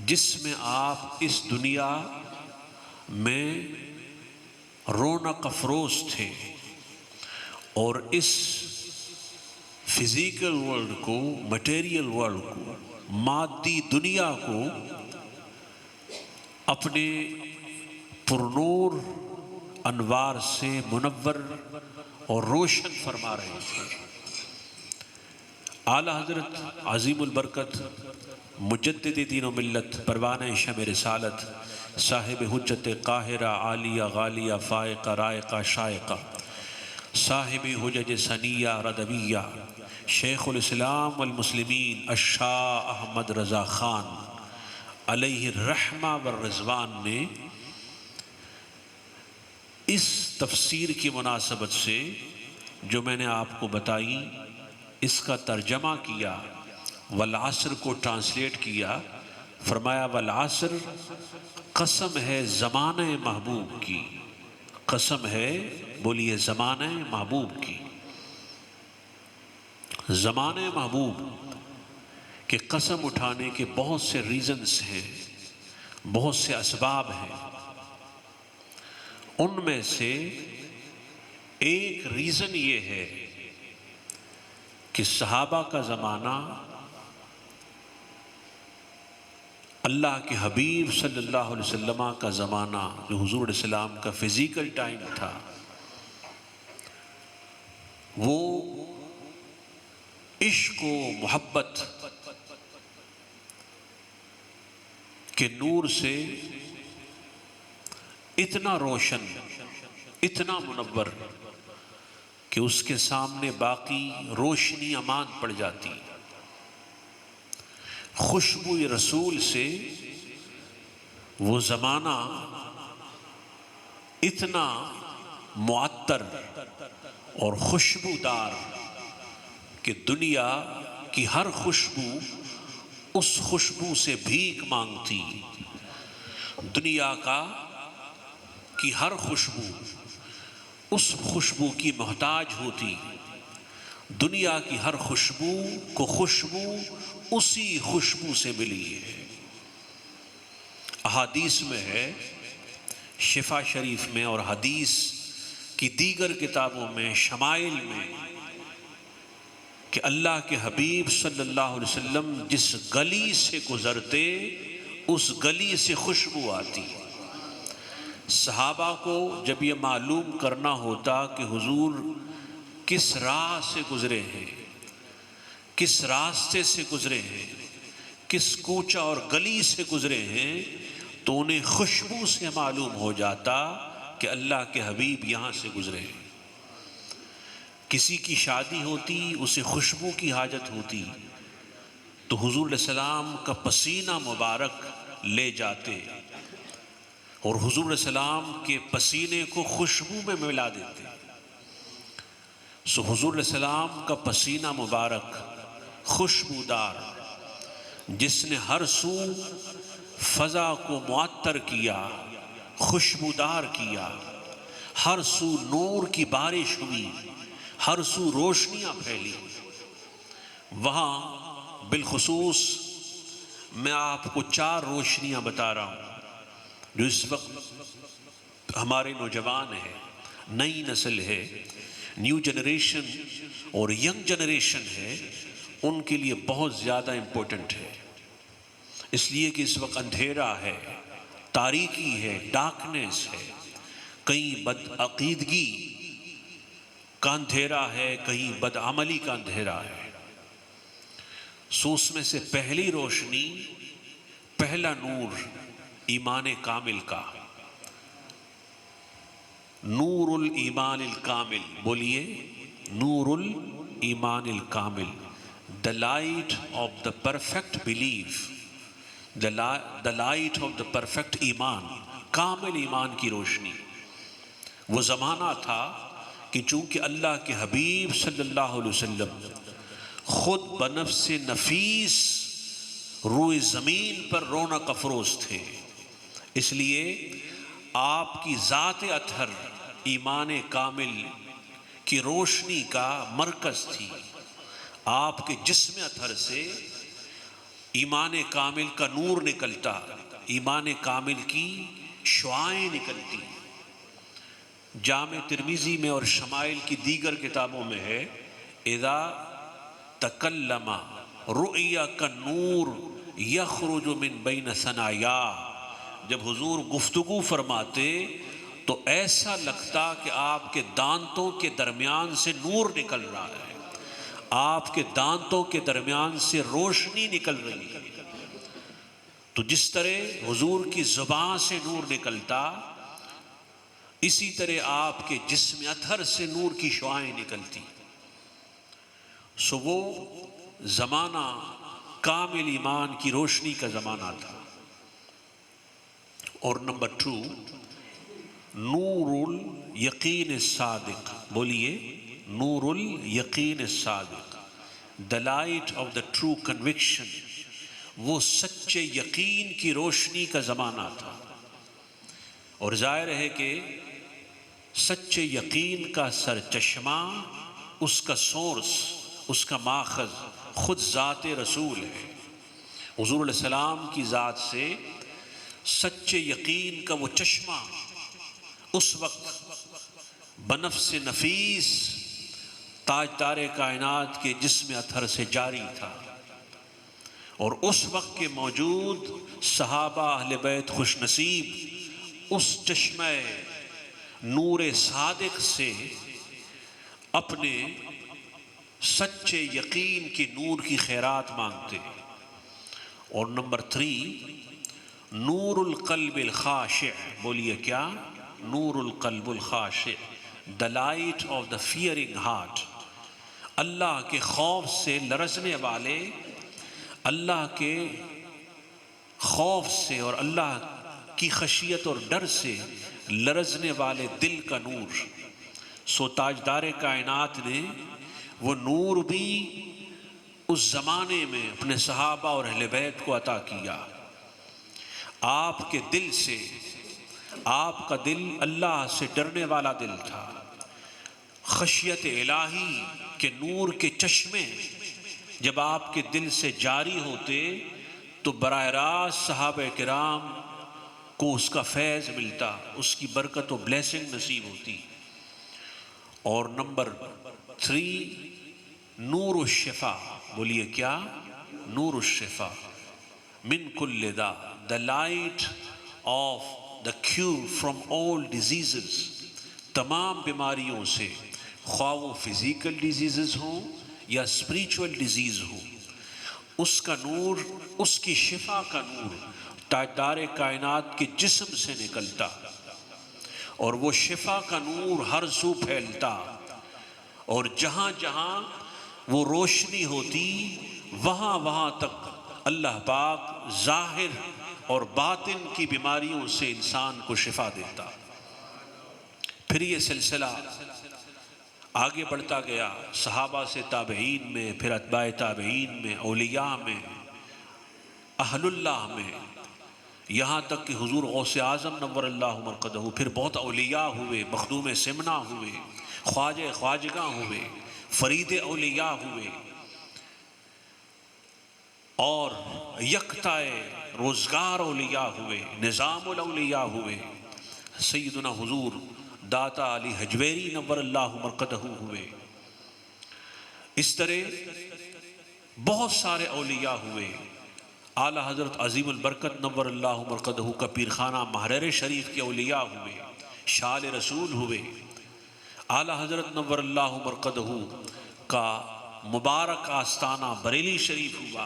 جس میں آپ اس دنیا میں رونق افروز تھے اور اس فزیکل ورلڈ کو، مٹیریل ورلڈ کو، مادی دنیا کو اپنے پرنور انوار سے منور اور روشن فرما رہے تھے۔ اعلیٰ حضرت عظیم البرکت مجدد دین و ملت پروانہ شمع رسالت صاحب حجت قاہرہ عالیہ غالیہ فائقہ رائقہ شائقہ صاحب حجج ثنیہ ردویہ شیخ الاسلام والمسلمین الشاہ احمد رضا خان علیہ الرحمہ والرضوان نے اس تفسیر کی مناسبت سے جو میں نے آپ کو بتائی، اس کا ترجمہ کیا، والعصر کو ٹرانسلیٹ کیا۔ فرمایا والعصر قسم ہے زمانہ محبوب کی، قسم ہے، بولیے، زمانہ محبوب کی۔ زمانہ محبوب کہ قسم اٹھانے کے بہت سے ریزنز ہیں، بہت سے اسباب ہیں۔ ان میں سے ایک ریزن یہ ہے کہ صحابہ کا زمانہ اللہ کے حبیب صلی اللہ علیہ وسلم کا زمانہ، جو حضور علیہ السلام کا فزیکل ٹائم تھا، وہ عشق و محبت کے نور سے اتنا روشن، اتنا منور کہ اس کے سامنے باقی روشنی امان پڑ جاتی۔ خوشبو رسول سے وہ زمانہ اتنا معطر اور خوشبودار کہ دنیا کی ہر خوشبو اس خوشبو سے بھیک مانگتی۔ دنیا کی ہر خوشبو اس خوشبو کی محتاج ہوتی۔ دنیا کی ہر خوشبو کو خوشبو اسی خوشبو سے ملی ہے۔ احادیث میں ہے، شفا شریف میں اور حدیث کی دیگر کتابوں میں، شمائل میں، کہ اللہ کے حبیب صلی اللہ علیہ وسلم جس گلی سے گزرتے اس گلی سے خوشبو آتی۔ صحابہ کو جب یہ معلوم کرنا ہوتا کہ حضور کس راہ سے گزرے ہیں، کس راستے سے گزرے ہیں، کس کوچہ اور گلی سے گزرے ہیں، تو انہیں خوشبو سے معلوم ہو جاتا کہ اللہ کے حبیب یہاں سے گزرے ہیں۔ کسی کی شادی ہوتی، اسے خوشبو کی حاجت ہوتی، تو حضور علیہ السلام کا پسینہ مبارک لے جاتے اور حضور علیہ السلام کے پسینے کو خوشبو میں ملا دیتے۔ سو حضور علیہ السلام کا پسینہ مبارک خوشبودار، جس نے ہر سو فضا کو معطر کیا، خوشبودار کیا، ہر سو نور کی بارش ہوئی، ہر سو روشنیاں پھیلی۔ وہاں بالخصوص میں آپ کو 4 روشنیاں بتا رہا ہوں جو اس وقت ہمارے نوجوان ہیں، نئی نسل ہے، نیو جنریشن اور ینگ جنریشن ہے، ان کے لیے بہت زیادہ امپورٹنٹ ہے، اس لیے کہ اس وقت اندھیرا ہے، تاریکی ہے، ڈارکنیس ہے، کہیں بدعقیدگی کا اندھیرا ہے، کہیں بدعملی کا اندھیرا ہے۔ سو اس میں سے پہلی روشنی، پہلا نور ایمان کامل کا، نور الایمان الکامل، بولیے نور الایمان الکامل، the light of the perfect belief, the light of the perfect ایمان، کامل ایمان کی روشنی۔ وہ زمانہ تھا کہ چونکہ اللہ کے حبیب صلی اللہ علیہ وسلم خود بنفس نفیس روئے زمین پر رونق افروز تھے، اس لیے آپ کی ذات اطہر ایمان کامل کی روشنی کا مرکز تھی۔ آپ کے جسم اطہر سے ایمان کامل کا نور نکلتا، ایمان کامل کی شعاعیں نکلتی۔ جامع ترمذی میں اور شمائل کی دیگر کتابوں میں ہے، اذا تکلم رؤیا کالنور یخرج من بین ثنایا، جب حضور گفتگو فرماتے تو ایسا لگتا کہ آپ کے دانتوں کے درمیان سے نور نکل رہا ہے، آپ کے دانتوں کے درمیان سے روشنی نکل رہی ہے۔ تو جس طرح حضور کی زبان سے نور نکلتا، اسی طرح آپ کے جسم اطہر سے نور کی شعاعیں نکلتی۔ سو وہ زمانہ کامل ایمان کی روشنی کا زمانہ تھا۔ اور نمبر 2، نور الیقین الصادق، بولیے نور الیقین الصادق، the light of the true conviction، وہ سچے یقین کی روشنی کا زمانہ تھا۔ اور ظاہر ہے کہ سچے یقین کا سرچشمہ، اس کا سورس، اس کا ماخذ خود ذات رسول ہے۔ حضور علیہ السلام کی ذات سے سچے یقین کا وہ چشمہ اس وقت بنفس نفیس تاجدار کائنات کے جسم اطہر سے جاری تھا، اور اس وقت کے موجود صحابہ اہل بیت خوش نصیب اس چشمہ نور صادق سے اپنے سچے یقین کی نور کی خیرات مانگتے۔ اور نمبر 3، نور القلب الخاشع، بولیے کیا؟ نور القلب الخاشع، the light of the fearing heart، اللہ کے خوف سے لرزنے والے، اللہ کے خوف سے اور اللہ کی خشیت اور ڈر سے لرزنے والے دل کا نور۔ سو تاجدار کائنات نے وہ نور بھی اس زمانے میں اپنے صحابہ اور اہل بیت کو عطا کیا۔ آپ کے دل سے، آپ کا دل اللہ سے ڈرنے والا دل تھا، خشیت الہی کے نور کے چشمے جب آپ کے دل سے جاری ہوتے تو براہ راست صحابہ کرام کو اس کا فیض ملتا، اس کی برکت و بلیسنگ نصیب ہوتی۔ اور نمبر 3، نور الشفا، بولیے کیا؟ نور الشفا، من کل دا، the light of the cure from all diseases، تمام بیماریوں سے، خواہ وہ فزیکل ڈیزیزز ہوں یا اسپریچول ڈیزیز ہوں، اس کا نور، اس کی شفا کا نور تاجدار کائنات کے جسم سے نکلتا، اور وہ شفا کا نور ہر سو پھیلتا، اور جہاں جہاں وہ روشنی ہوتی وہاں وہاں تک اللہ پاک ظاہر اور باطن کی بیماریوں سے انسان کو شفا دیتا۔ پھر یہ سلسلہ آگے بڑھتا گیا، صحابہ سے تابعین میں، پھر اتباع تابعین میں، اولیاء میں، اہل اللہ میں، یہاں تک کہ حضور غوث اعظم نور اللہ مرقدہ، پھر بہت اولیاء ہوئے، مخدوم سمنا ہوئے، خواجہ خواجگاں ہوئے، فرید اولیاء ہوئے، اور یکتائے روزگار اولیاء ہوئے، نظام الاولیاء ہوئے، سیدنا حضور داتا علی حجویری نور اللہ مرقدہ ہوئے۔ اس طرح بہت سارے اولیاء ہوئے۔ اعلیٰ حضرت عظیم البرکت نور اللہ مرقدہ کا پیرخانہ محرر شریف کے اولیاء ہوئے، شال رسول ہوئے۔ اعلیٰ حضرت نور اللہ مرقدہ کا مبارک آستانہ بریلی شریف ہوا۔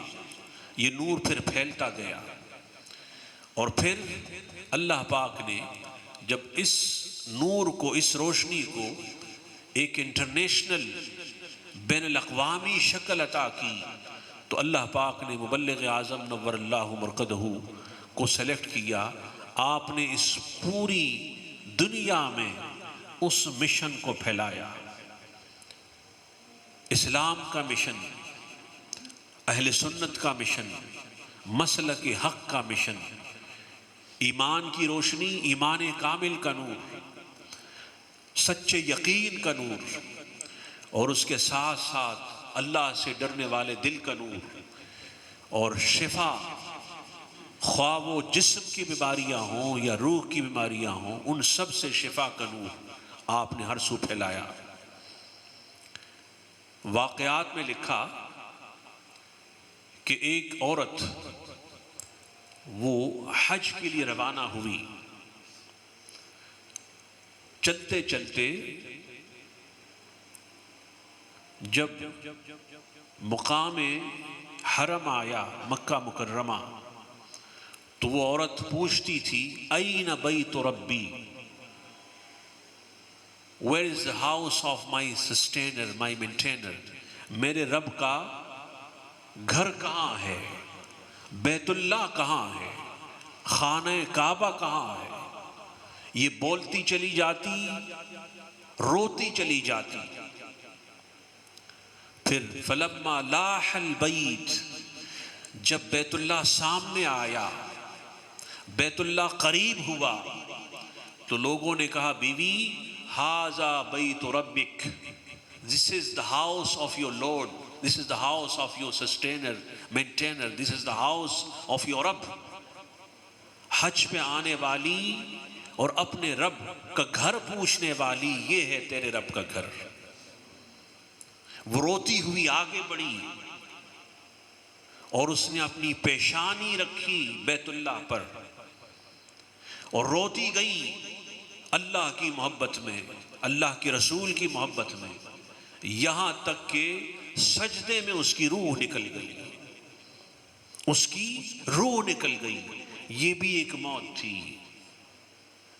یہ نور پھر پھیلتا گیا، اور پھر اللہ پاک نے جب اس نور کو، اس روشنی کو ایک انٹرنیشنل بین الاقوامی شکل عطا کی، تو اللہ پاک نے مبلغ اعظم نور اللہ مرقدہ کو سلیکٹ کیا۔ آپ نے اس پوری دنیا میں اس مشن کو پھیلایا، اسلام کا مشن، اہل سنت کا مشن، مسلک حق کا مشن، ایمان کی روشنی، ایمان کامل کا نور، سچے یقین کا نور، اور اس کے ساتھ ساتھ اللہ سے ڈرنے والے دل کا نور، اور شفا، خواہ وہ جسم کی بیماریاں ہوں یا روح کی بیماریاں ہوں، ان سب سے شفا کا نور آپ نے ہر سو پھیلایا۔ واقعات میں لکھا کہ ایک عورت وہ حج کے لیے روانہ ہوئی، چلتے چلتے جب مقام حرم آیا مکہ مکرمہ، تو وہ عورت پوچھتی تھی این بیت ربی، where is the house of my sustainer, my maintainer، میرے رب کا گھر کہاں ہے، بیت اللہ کہاں ہے، خانہ کعبہ کہاں ہے۔ یہ بولتی چلی جاتی، روتی چلی جاتی۔ پھر فلما لاح البیت، جب بیت اللہ سامنے آیا، بیت اللہ قریب ہوا، تو لوگوں نے کہا بیوی ھذا بیت ربک، this is the house of your Lord، this is the house of your sustainer, maintainer، this is the house of your رب۔ حج پہ آنے والی اور اپنے رب کا گھر پوچھنے والی، یہ ہے تیرے رب کا گھر۔ وہ روتی ہوئی آگے بڑھی، اور اس نے اپنی پیشانی رکھی بیت اللہ پر، اور روتی گئی اللہ کی محبت میں، اللہ کے رسول کی محبت میں، یہاں تک کہ سجدے میں اس کی روح نکل گئی، اس کی روح نکل گئی۔ یہ بھی ایک موت تھی،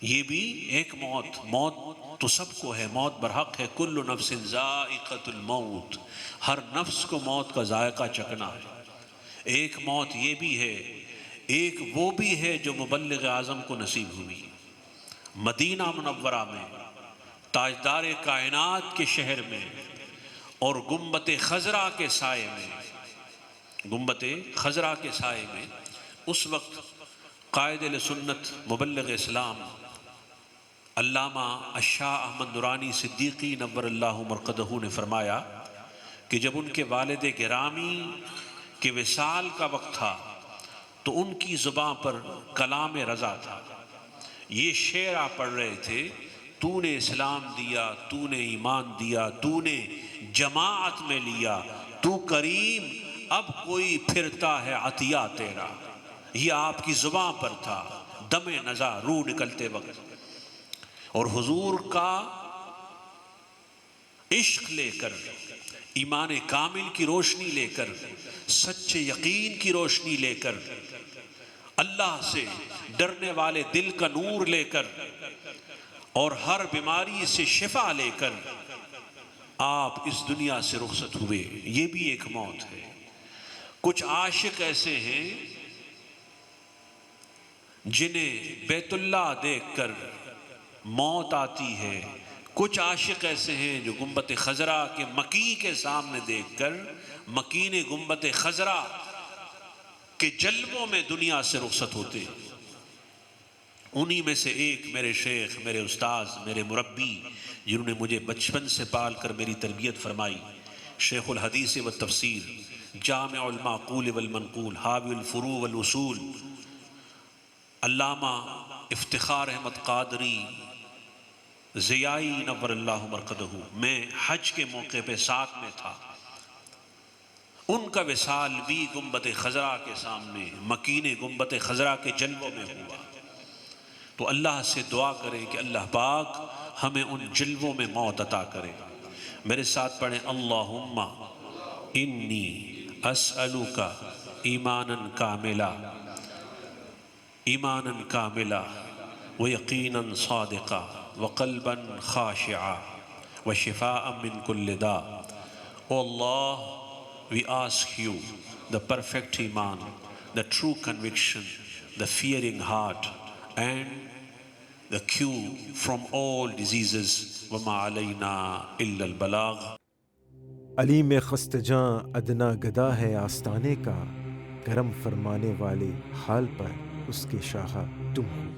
یہ بھی ایک موت۔ موت تو سب کو ہے، موت برحق ہے، کل نفس ذائقۃ الموت، ہر نفس کو موت کا ذائقہ چکنا ہے۔ ایک موت یہ بھی ہے، ایک وہ بھی ہے جو مبلغ اعظم کو نصیب ہوئی، مدینہ منورہ میں، تاجدار کائنات کے شہر میں، اور گنبد خضرا کے سائے میں، گنبد خضرا کے سائے میں۔ اس وقت قائد سنت مبلغ اسلام علامہ الشاہ احمد نورانی صدیقی نور اللہ مرقدہ نے فرمایا کہ جب ان کے والد گرامی کے وصال کا وقت تھا، تو ان کی زبان پر کلام رضا تھا۔ یہ شعر آپ پڑھ رہے تھے، تو نے اسلام دیا، تو نے ایمان دیا، تو نے جماعت میں لیا، تو کریم، اب کوئی پھرتا ہے عطیہ تیرا۔ یہ آپ کی زبان پر تھا دم نزا، روح نکلتے وقت، اور حضور کا عشق لے کر، ایمان کامل کی روشنی لے کر، سچے یقین کی روشنی لے کر، اللہ سے ڈرنے والے دل کا نور لے کر، اور ہر بیماری سے شفا لے کر آپ اس دنیا سے رخصت ہوئے۔ یہ بھی ایک موت ہے۔ کچھ عاشق ایسے ہیں جنہیں بیت اللہ دیکھ کر موت آتی ہے، کچھ عاشق ایسے ہیں جو گنبد خضرا کے مکی کے سامنے دیکھ کر، مکین گنبد خضرا کے جلووں میں دنیا سے رخصت ہوتے ہیں۔ انہی میں سے ایک میرے شیخ، میرے استاذ، میرے مربی، جنہوں نے مجھے بچپن سے پال کر میری تربیت فرمائی، شیخ الحدیث و تفسیر، جامع المعقول والمنقول، حاوی الفروع والاصول، علامہ افتخار احمد قادری ضیائی نور اللہ مرقدہ، میں حج کے موقع پہ ساتھ میں تھا، ان کا وصال بھی گنبد خضرا کے سامنے مکین گنبد خضرا کے جلووں میں ہوا۔ تو اللہ سے دعا کریں کہ اللہ پاک ہمیں ان جلووں میں موت عطا کرے۔ میرے ساتھ پڑھیں، اللہم انی اسألک ایمانا کاملا، ایمانا کاملا ویقینا صادقا وقلبا خاشعا وشفاء من کل داء۔ Oh Allah, we ask you the perfect iman, the true conviction, the fearing heart, and the cure from all diseases. وَمَا عَلَيْنَا إِلَّا الْبَلَاغ۔ علی میں خست جاں ادنا گدا ہے آستانے کا، کرم فرمانے والے حال پر اس کے شاہ تم ہو۔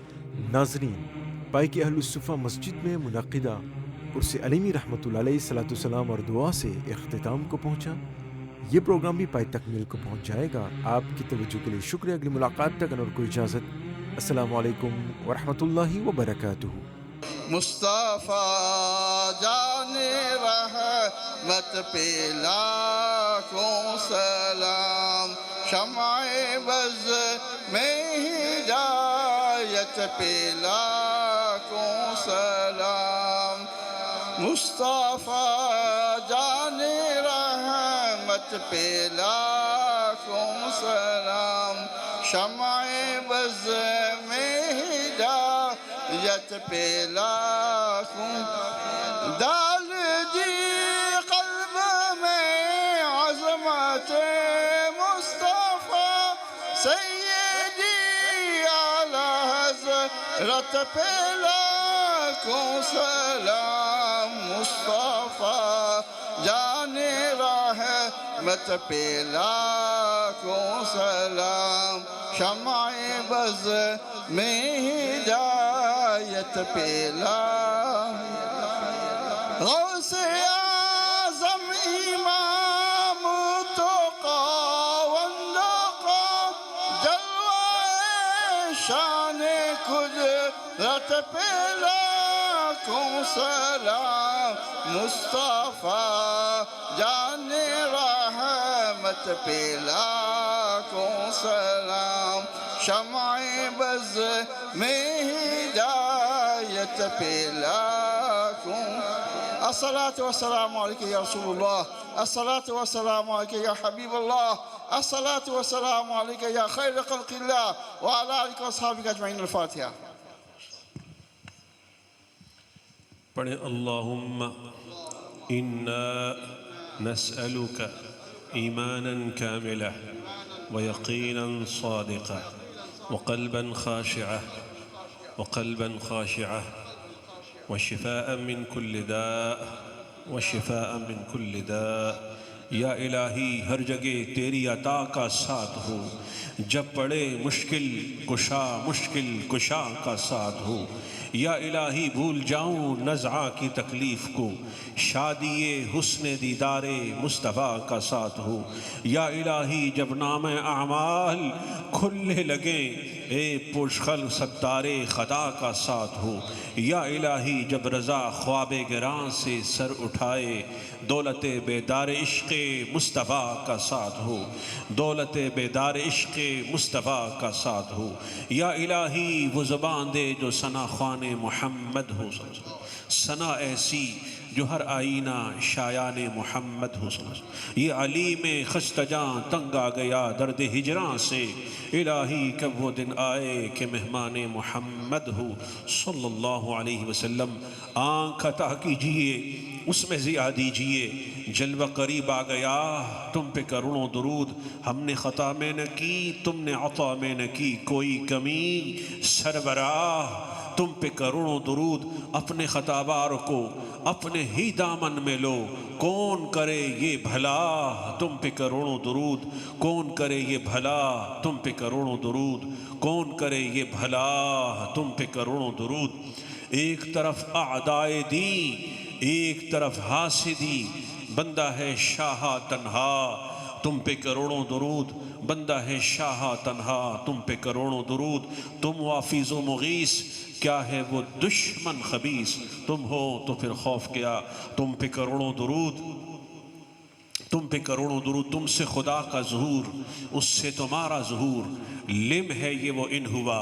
ناظرین، پائی کی اہل الصفہ مسجد میں منعقدہ عرس علیمی رحمۃ اللہ علیہ صلاۃ والسلام اور دعا سے اختتام کو پہنچا۔ یہ پروگرام بھی پائی تکمیل کو پہنچ جائے گا۔ آپ کی توجہ کے لیے شکریہ۔ اگلی ملاقات تک اور کوئی اجازت۔ السلام علیکم ورحمۃ اللہ وبرکاتہ۔ مصطفیٰ جان رحمت پہ لاکھوں سلام، شمع بز میں ہدایت پہ لاکھوں سلام، مصطفیٰ جان رحمت پہ لاکھوں سلام، شمع بز میں ہدایت پہ لاکھوں، ڈال دی قلب میں عظمت مصطفیٰ سیدی اعلی حضرت پہ لاکھوں سلام، مصطفیٰ جان رحمت پہ لاکھوں سلام، شمع بز میں ہدایت پہ غوث اعظم امام تقی والنقی، جلوہ شان قدرت پہ لاکھوں سلام، مصطفیٰ جان رحمت پہ لاکھوں سلام، شمع بز میں ہدایت پہ لاکھوں، الصلاة والسلام علیکہ یا رسول اللہ، الصلاة والسلام علیکہ یا حبیب اللہ، الصلاة والسلام علیکہ یا خیر خلق اللہ، وعلی آلہ واصحابہ اجمعین۔ الفاتحہ۔ پڑھیں، اللہم انا نسألک ایمانا کاملا ویقینا صادقا وقلبا خاشعا وقلبا خاشعا وشفاء من كل داء وشفاء من كل داء۔ یا الہی، ہر جگہ تیری عطا کا ساتھ ہو، جب پڑے مشکل کشا کا ساتھ ہو۔ یا الہی، بھول جاؤں نزعہ کی تکلیف کو، شادی حسن دیدار مصطفیٰ کا ساتھ ہو۔ یا الہی، جب نام اعمال کھلنے لگیں، اے پوشخل ستار خدا کا ساتھ ہو۔ یا الہی، جب رضا خواب گراں سے سر اٹھائے، دولت بیدار عشق مصطفیٰ کا ساتھ ہو، دولت بیدار عشق مصطفیٰ کا ساتھ ہو۔ یا الہی، وہ زبان دے جو ثنا خوان محمد ہو، ثنا ایسی جو ہر آئینہ شایان محمد ہو۔ یہ علی میں خستہ جاں تنگ آ گیا درد ہجراں سے، الہی کب وہ دن آئے کہ مہمان محمد ہو صلی اللہ علیہ وسلم۔ آنکھ عطا کیجئے، اس میں ضیاء دیجئے، جلوہ قریب آ گیا، تم پہ کروڑوں درود۔ ہم نے خطا میں نہ کی، تم نے عطا میں نہ کی کوئی کمی، سربراہ تم پہ کروڑوں درود، اپنے خطابار کو اپنے ہی دامن میں لو، کون کرے یہ بھلا تم پہ کروڑوں درود، کون کرے یہ بھلا تم پہ کروڑوں درود، کون کرے یہ بھلا تم پہ کروڑوں درود۔ ایک طرف اعدائے دین، ایک طرف حاسدی، بندہ ہے شاہ تنہا تم پہ کروڑوں درود، بندہ ہے شاہ تنہا تم پہ کروڑوں درود۔ تم وافیز و مغیث، کیا ہے وہ دشمن خبیث، تم ہو تو پھر خوف کیا، تم پہ کروڑوں درود، تم پہ کروڑوں درود۔ تم سے خدا کا ظہور، اس سے تمہارا ظہور، لم ہے یہ وہ ان ہوا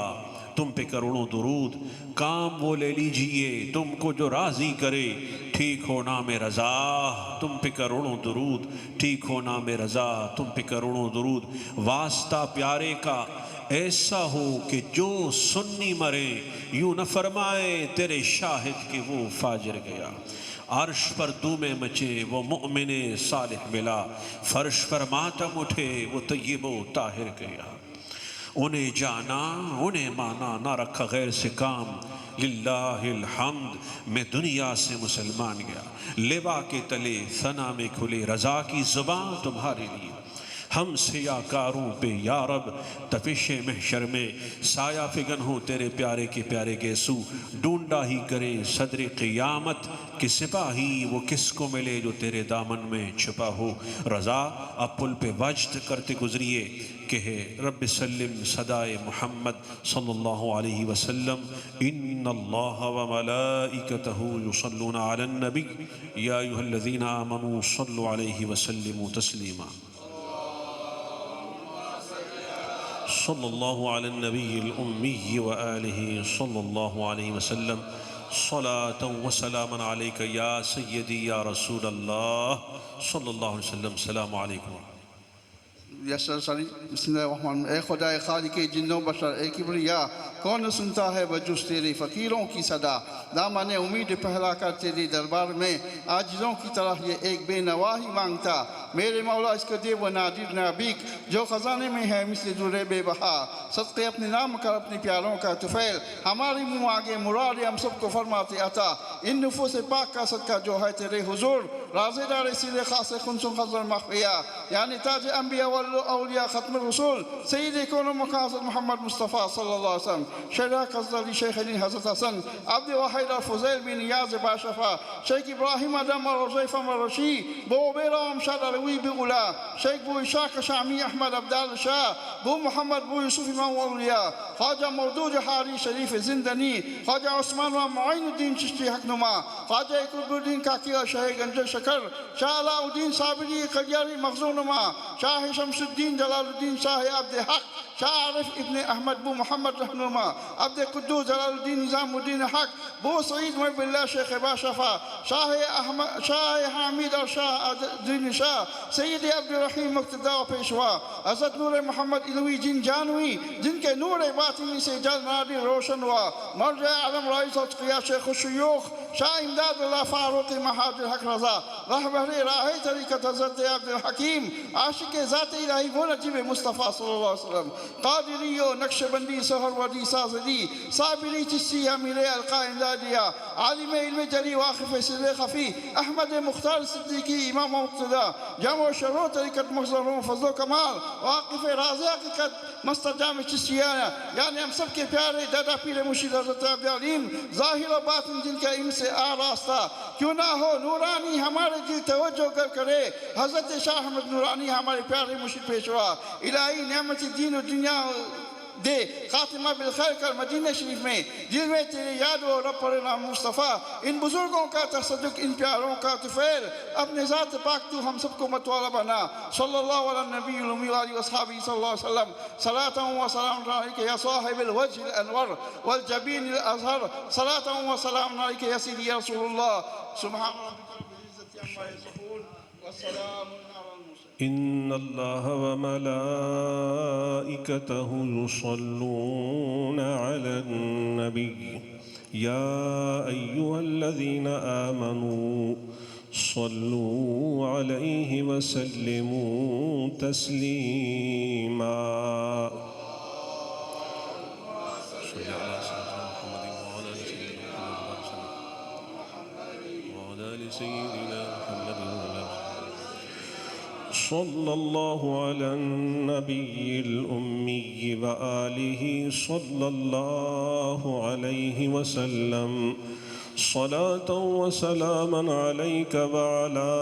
تم پہ کروڑوں درود۔ کام وہ لے لیجئے تم کو جو راضی کرے، ٹھیک ہو نام رضا تم پہ کروڑوں درود، ٹھیک ہو نام رضا تم پہ کروڑوں درود۔ واسطہ پیارے کا ایسا ہو کہ جو سنی مرے، یوں نہ فرمائے تیرے شاہد کہ وہ فاجر گیا۔ عرش پر دھومے مچے وہ مؤمن صالح ملا، فرش پر ماتم اٹھے وہ طیب و طاہر گیا۔ انہیں جانا انہیں مانا، نہ رکھا غیر سے کام، للہ الحمد میں دنیا سے مسلمان گیا۔ لوا کے تلے ثنا میں کھلے رضا کی زبان تمہارے لیے، ہم سیاکاروں پہ یا رب تپش محشر میں سایہ فگن ہو تیرے پیارے کے پیارے گیسو۔ ڈھونڈا ہی کرے صدر قیامت کہ سپاہی وہ کس کو ملے جو تیرے دامن میں چھپا ہو۔ رضا اب پل پہ وجد کرتے گزریے کہ ہے رب سلم صدائے محمد صلی اللہ علیہ وسلم۔ ان اللہ و ملائکتہ یصلون علی النبی یا ایھا الذین آمنوا صلوا علیہ وسلموا تسلیما۔ صلی اللہ علی النبی الامی وآلہ صلی اللہ علیہ وسلم۔ صلاۃ و سلام علیک یا سیدی یا رسول اللہ صلی اللہ علیہ وسلم۔ السلام علیکم۔ یسر سری بسم اللہ الرحمن الرحیم۔ اے خدا خالق جنوں بشر، اے کبریا کون سنتا ہے بجز تیرے فقیروں کی صدا، دامن امید پھیلا کر تیرے دربار میں عاجزوں کی طرح یہ ایک بے نوا ہی مانگتا۔ میرے مولا اس کو دے وہ نادر نابیک جو خزانے میں ہے مثل در بے بہا، صدقے اپنے نام کر اپنے پیاروں کا طفیل، ہماری منہ آگے مراد ہم سب کو فرماتے عطا۔ ان نفوس پاک کا صدقہ جو ہے تیرے حضور، رازے دار سیر خاص خنس خضر مخفیہ، یعنی تاج انبیاء والاولیاء ختم الرسول سید کون و مقاصد محمد مصطفیٰ صلی اللہ علیہ وسلم، شیخ قصدی شیخ علی حضرت حسن عبد واحد الفضیل بن نیاز باشفا، شیخ ابراہیم ادم الرزیف مرشی بو بیرا امشاد علوی بغلا، شیخ بو اشاق شامی احمد عبدال شاہ، بو محمد بو یوسف امام اولیاء، خواجہ مردود حاری شریف زندنی، خواجہ عثمان و معین الدین چشتی حق نما، خواجہ قطب الدین کاکیہ شاہ گنج شکر، شاہ علاء الدین صابری قلیاری مخزون نما، شاہ شمس الدین جلال الدین شاہ عبد حق، شاہ عارف ابن احمد بو محمد رہنما، عبد قدوس جلال الدین نظام الدین حق، بو سعید محب اللہ شیخ باشفا، شاہ حامد اور شاہ دین شاہ، سید عبد الرحیم مقتدہ و پیشوا، حضرت نور محمد علوی جن جانوی جن کے نور باطنی سے جل نادر روشن ہوا، مرجع علم رئیس اتقیاء شیخ الشیوخ، شاہ امداد اللہ فاروق مہاجر حق رضا، رہبر راہ طریقت حضرت عبد الحکیم، عاشق ذات الہی وہ نجیب مصطفیٰ صلی اللہ علیہ وسلم، قادری و نقش بندی سہروردی سازدی، صابری چشتی امیر القا امدادیہ، عالم علم جلی واقف سر خفی، احمد مختار صدیقی امام مقتدہ، جامع شروع طریقت محضرون فضل و کمال، واقف راز حقیقت مستجام چشتیانہ، یعنی ہم سب کے پیارے دادا پیر مرشد حضرت عبد العلیم، ظاہر و باطن جن کا علم سے آراستہ، کیوں نہ ہو نورانی ہمارے دل توجہ کر کرے، حضرت شاہ احمد نورانی ہمارے پیارے مرشد پیشوا، الہی نعمت دین و دنیا دے، خاتمہ بالخیر کر مدینہ شریف میں، دل میں تیرے یاد و رب پر نام مصطفیٰ، ان بزرگوں کا تصدق، ان پیاروں کا طفیل، اپنے ذات پاک تو ہم سب کو متوالا بنا، صلی اللہ علیہ نبی الامی وآلہ وصحابہ صلی اللہ علیہ وسلم، صلاة و سلام علیک یا صاحب الوجہ الانور والجبین الازہر، صلاة و سلام علیک یا سیدی یا رسول اللہ، سبحان ربک رب العزت عما یصفون والسلام علی المرسلین۔ ان اللہ و ملائکتہ یصلون علی النبی یا ایہا الذین آمنوا صلوا علیہ وسلموا تسلیما۔ صلی اللہ علیہ وسلم محمد سيدنا محمد صلى الله على النبي الأمي وآله صلى الله عليه وسلم صلاة وسلاما عليك وعلى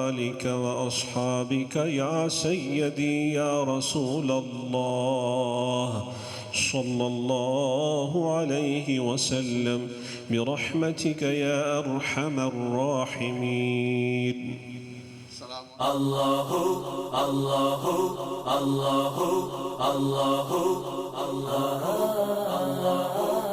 آلك وأصحابك يا سيدي يا رسول الله صلى الله عليه وسلم برحمتك يا أرحم الراحمين. الله الله الله الله الله الله